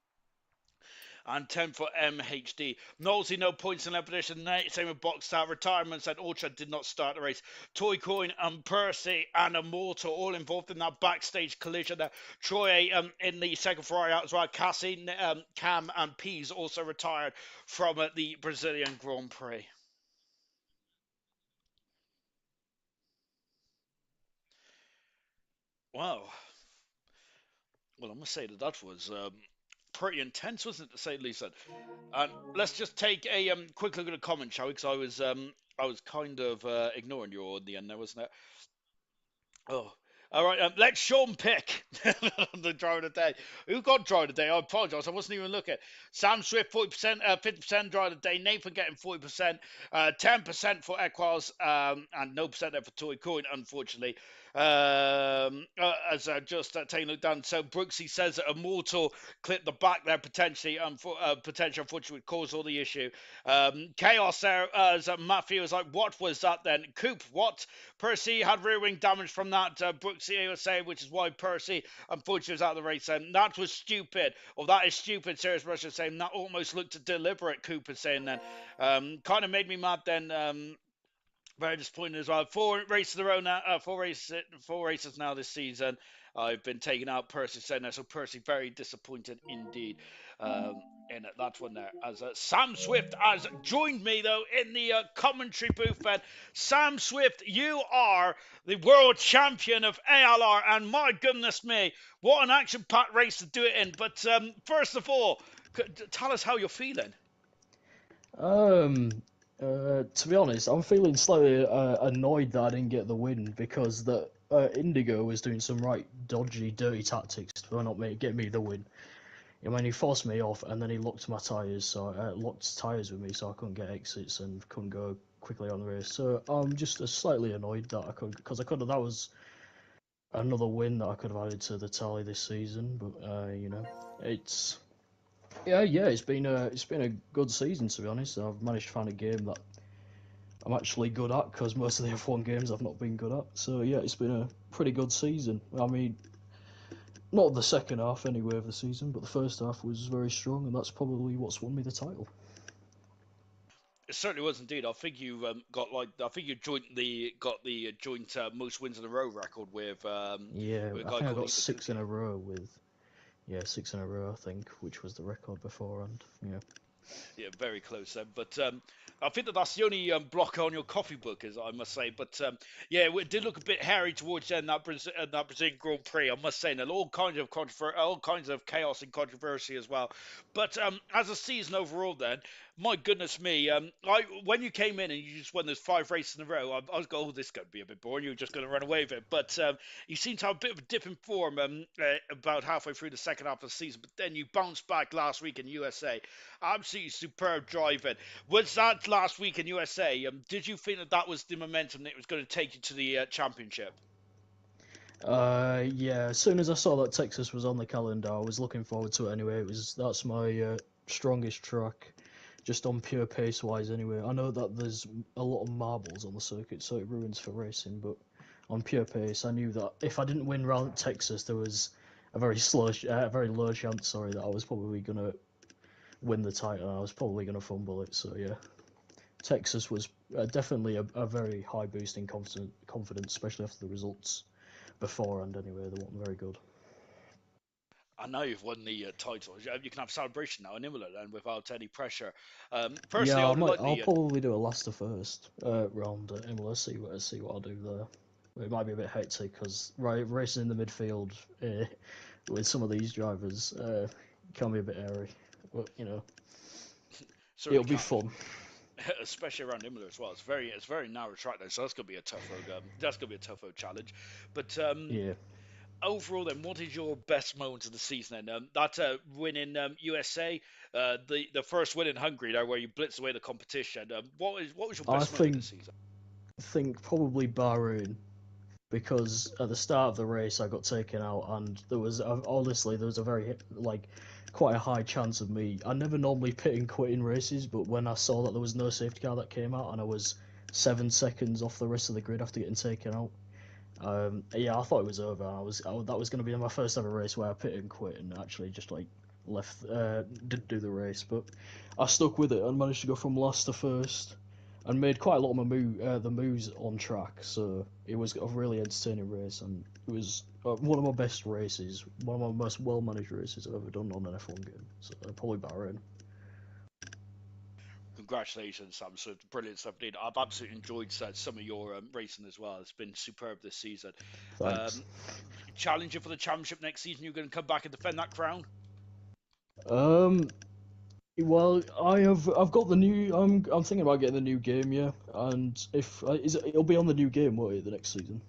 And 10 for MHD. Knowlesy, no points in that position. Same with Boxstar. Retirements, and Ultra did not start the race. Toy Coin and Percy and Immortal all involved in that backstage collision there. Troy in the second Ferrari out as well. Cassie, Cam and Pease also retired from the Brazilian Grand Prix. Wow. Well, I must say that was pretty intense, wasn't it, to say the least? And let's just take a quick look at the comment, shall we? Because I was kind of ignoring you in the end there, wasn't it? Oh, all right. Let Sean pick the driver of the day. Who got driver of the day? I apologise. I wasn't even looking. Sam Swift 40%, 50% driver of the day. Nathan getting 40%, 10% for Equals, and no percent there for Toy Coin, unfortunately. As just taking a look down. So Brooksy says that Immortal clipped the back there potentially, unfortunately would cause all the issue. Chaos there, as Matthew was like, what was that then? Coop, what? Percy had rear wing damage from that, Brooksy was saying, which is why Percy unfortunately was out of the race. And that was stupid, or that is stupid, Serious Russia saying that almost looked deliberate, Cooper saying then. Kind of made me mad then. Very disappointing as well. Four races in a row now. Four races now this season. I've been taken out. Percy said now, so Percy very disappointed indeed. In that one there, as Sam Swift has joined me though in the commentary booth. And Sam Swift, you are the world champion of ALR, and my goodness me, what an action-packed race to do it in. But first of all, tell us how you're feeling. Um, to be honest, I'm feeling slightly annoyed that I didn't get the win because the Indigo was doing some right dodgy, dirty tactics to not get me the win. I mean, he forced me off and then he locked my tyres, so locked tyres with me, so I couldn't get exits and couldn't go quickly on the race. So I'm just slightly annoyed that I couldn't, because I could have. That was another win that I could have added to the tally this season, but it's. Yeah, it's been a good season to be honest. I've managed to find a game that I'm actually good at because most of the F1 games I've not been good at. So yeah, it's been a pretty good season. I mean, not the second half anyway of the season, but the first half was very strong, and that's probably what's won me the title. It certainly was indeed. I think you got like I think you got the joint most wins in a row record Yeah, with a I guy think I called got six in Ibaduki. a row with yeah 6 in a row I think, which was the record beforehand. Yeah. Yeah, very close then. But I think that's the only blocker on your coffee book, is I must say. But yeah, it did look a bit hairy towards the end that Brazilian Grand Prix. I must say, and all kinds of chaos and controversy as well. But as a season overall, then my goodness me, when you came in and you just won those five races in a row, I was going, oh, this is going to be a bit boring. You're just going to run away with it. But you seem to have a bit of a dip in form about halfway through the second half of the season. But then you bounced back last week in USA. Absolutely superb driving. Was that last week in USA? Did you think that that was the momentum that was going to take you to the championship? Yeah. As soon as I saw that Texas was on the calendar, I was looking forward to it anyway. That's my strongest track, just on pure pace wise. Anyway, I know that there's a lot of marbles on the circuit, so it ruins for racing. But on pure pace, I knew that if I didn't win round Texas, there was a very low chance, sorry, that I was probably gonna win the title. And I was probably gonna fumble it. So yeah, Texas was definitely a very high boost in confidence, especially after the results beforehand. Anyway, they weren't very good. I know you've won the title. You can have celebration now in Imola then without any pressure. Yeah, Personally, I would like I'll the probably do a last to first round at Imola. See what I'll do there. It might be a bit hectic because racing in the midfield with some of these drivers can be a bit airy, but certainly it'll be can be. fun. Especially around Imola as well. It's very narrow track there, so that's gonna be a tough road. That's gonna be a tough road challenge. But Yeah, overall, then, what is your best moment of the season? Then that win in USA, the first win in Hungary, there where you blitzed away the competition. What was your I best moment of the season? think probably Bahrain because at the start of the race I got taken out, and there was honestly there was a very quite a high chance of me. I never normally pit and quit in races, but when I saw that there was no safety car that came out and I was 7 seconds off the rest of the grid after getting taken out, yeah, I thought it was over. That was going to be my first ever race where I pit and quit and actually just left, didn't do the race, but I stuck with it and managed to go from last to first, and made quite a lot of the moves on track. So it was a really entertaining race, and it was one of my best races, one of my most well managed races I've ever done on an F1 game. So probably Bahrain. Congratulations, Sam. So brilliant stuff, indeed. I've absolutely enjoyed some of your racing as well. It's been superb this season. Thanks. Um, Challenger for the championship next season. You're going to come back and defend that crown. Um, Well, I've got the new. I'm thinking about getting the new game, yeah. And if it'll be on the new game, won't it, the next season?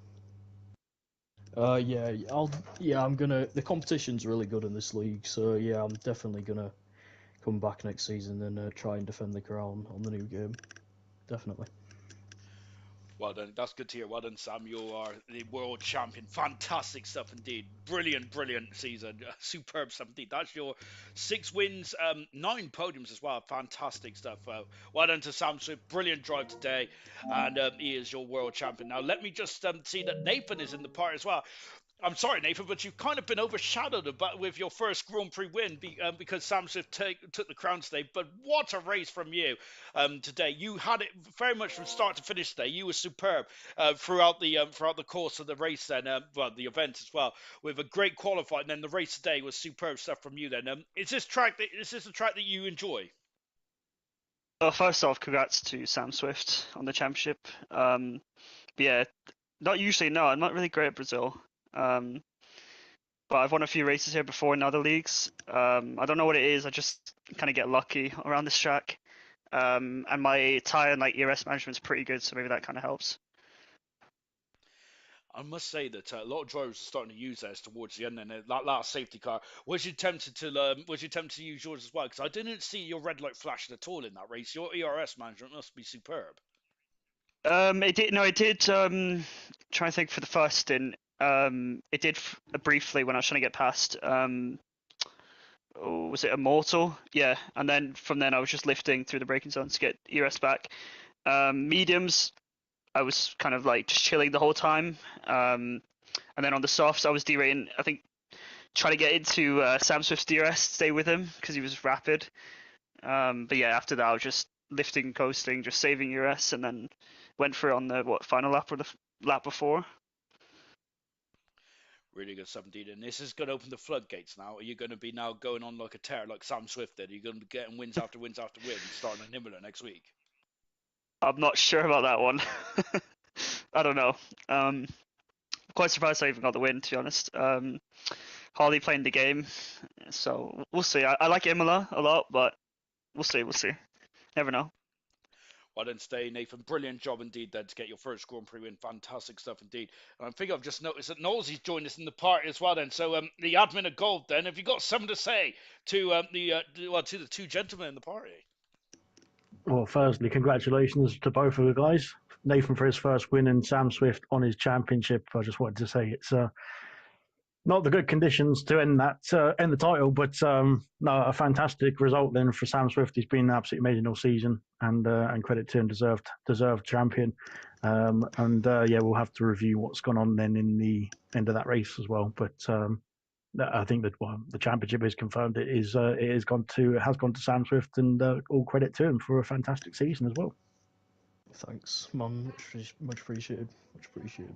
Yeah, I'm gonna. The competition's really good in this league, so yeah, I'm definitely gonna come back next season and try and defend the crown on the new game. Definitely. Well done. That's good to hear. Well done, Sam. You are the world champion. Fantastic stuff indeed. Brilliant, brilliant season. Superb stuff indeed. That's your 6 wins, 9 podiums as well. Fantastic stuff. Well done to Sam Swift. Brilliant drive today. And he is your world champion. Now, let me just see that Nathan is in the part as well. I'm sorry, Nathan, but you've kind of been overshadowed with your first Grand Prix win because Sam Swift took the crown today. But what a race from you today! You had it very much from start to finish today. You were superb throughout the course of the race. Then, well, the event as well, with a great qualifying. And then the race today was superb stuff from you. Then, is this a track that you enjoy? Well, first off, congrats to Sam Swift on the championship. But yeah, not usually, no, I'm not really great at Brazil. Um, but I've won a few races here before in other leagues. I don't know what it is. I just kind of get lucky around this track. And my tire and like ERS management is pretty good, so maybe that kind of helps. I must say that a lot of drivers are starting to use theirs towards the end. And that last safety car, was you tempted to use yours as well? Because I didn't see your red light flashing at all in that race. Your ERS management must be superb. It did. No, it did. Trying to think for the first stint. It did briefly when I was trying to get past. Was it Immortal? Yeah, and then from then I was just lifting through the braking zones to get ERS back. Mediums, I was kind of like just chilling the whole time. And then on the softs, I was derating. I think trying to get into Sam Swift's DRS, stay with him because he was rapid. But yeah, after that, I was just lifting, coasting, just saving ERS, and then went for it on the final lap or the lap before. Really good 17, and this is going to open the floodgates now. Are you going to be now going on like a tear like Sam Swift did? Are you going to be getting wins after wins after wins starting in Imola next week? I'm not sure about that one. I don't know. Quite surprised I even got the win, to be honest. Hardly playing the game, so we'll see. I like Imola a lot, but we'll see. We'll see. Never know. Well done today, Nathan. Brilliant job indeed then to get your first Grand Prix win. Fantastic stuff indeed. And I think I've just noticed that Knowlesy's joined us in the party as well then. So the admin of Gold then, have you got something to say to to the two gentlemen in the party? Well, firstly, congratulations to both of the guys. Nathan for his first win and Sam Swift on his championship. I just wanted to say it's not the good conditions to end the title, but no, a fantastic result then for Sam Swift. He's been absolutely amazing all season, and credit to him, deserved champion. Yeah, we'll have to review what's gone on then in the end of that race as well. But I think that the championship is confirmed. It has gone to Sam Swift, and all credit to him for a fantastic season as well. Thanks, man. Much appreciated. Much appreciated.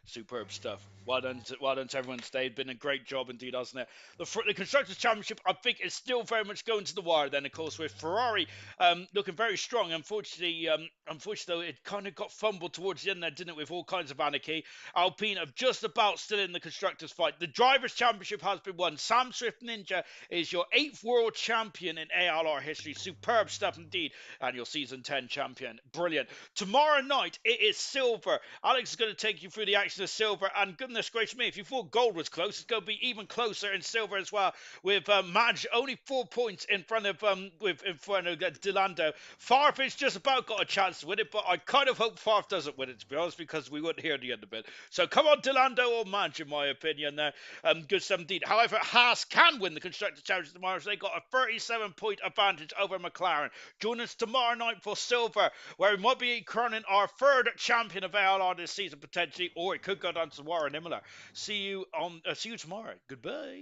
Superb stuff. Well done to everyone today. It's been a great job indeed, hasn't it? The Constructors' Championship, I think, is still very much going to the wire then, of course, with Ferrari looking very strong. Unfortunately, though, it kind of got fumbled towards the end there, didn't it, with all kinds of anarchy. Alpine are just about still in the Constructors' fight. The Drivers' Championship has been won. Sam Swift Ninja is your 8th world champion in ALR history. Superb stuff indeed. And your Season 10 champion. Brilliant. Tomorrow night, it is Silver. Alex is going to take you through the action of Silver, and goodness gracious me, if you thought Gold was close, it's going to be even closer in Silver as well, with Madge only 4 points in front of Delando. Farf has just about got a chance to win it, but I kind of hope Farf doesn't win it, to be honest, because we wouldn't hear the end of it. So come on, Delando or Madge, in my opinion there. Good stuff indeed. However, Haas can win the Constructors' Championship tomorrow, so they got a 37-point advantage over McLaren. Join us tomorrow night for Silver, where we might be crowning our 3rd champion of ALR this season potentially, or it could go down to War and Imola. See you tomorrow. Goodbye.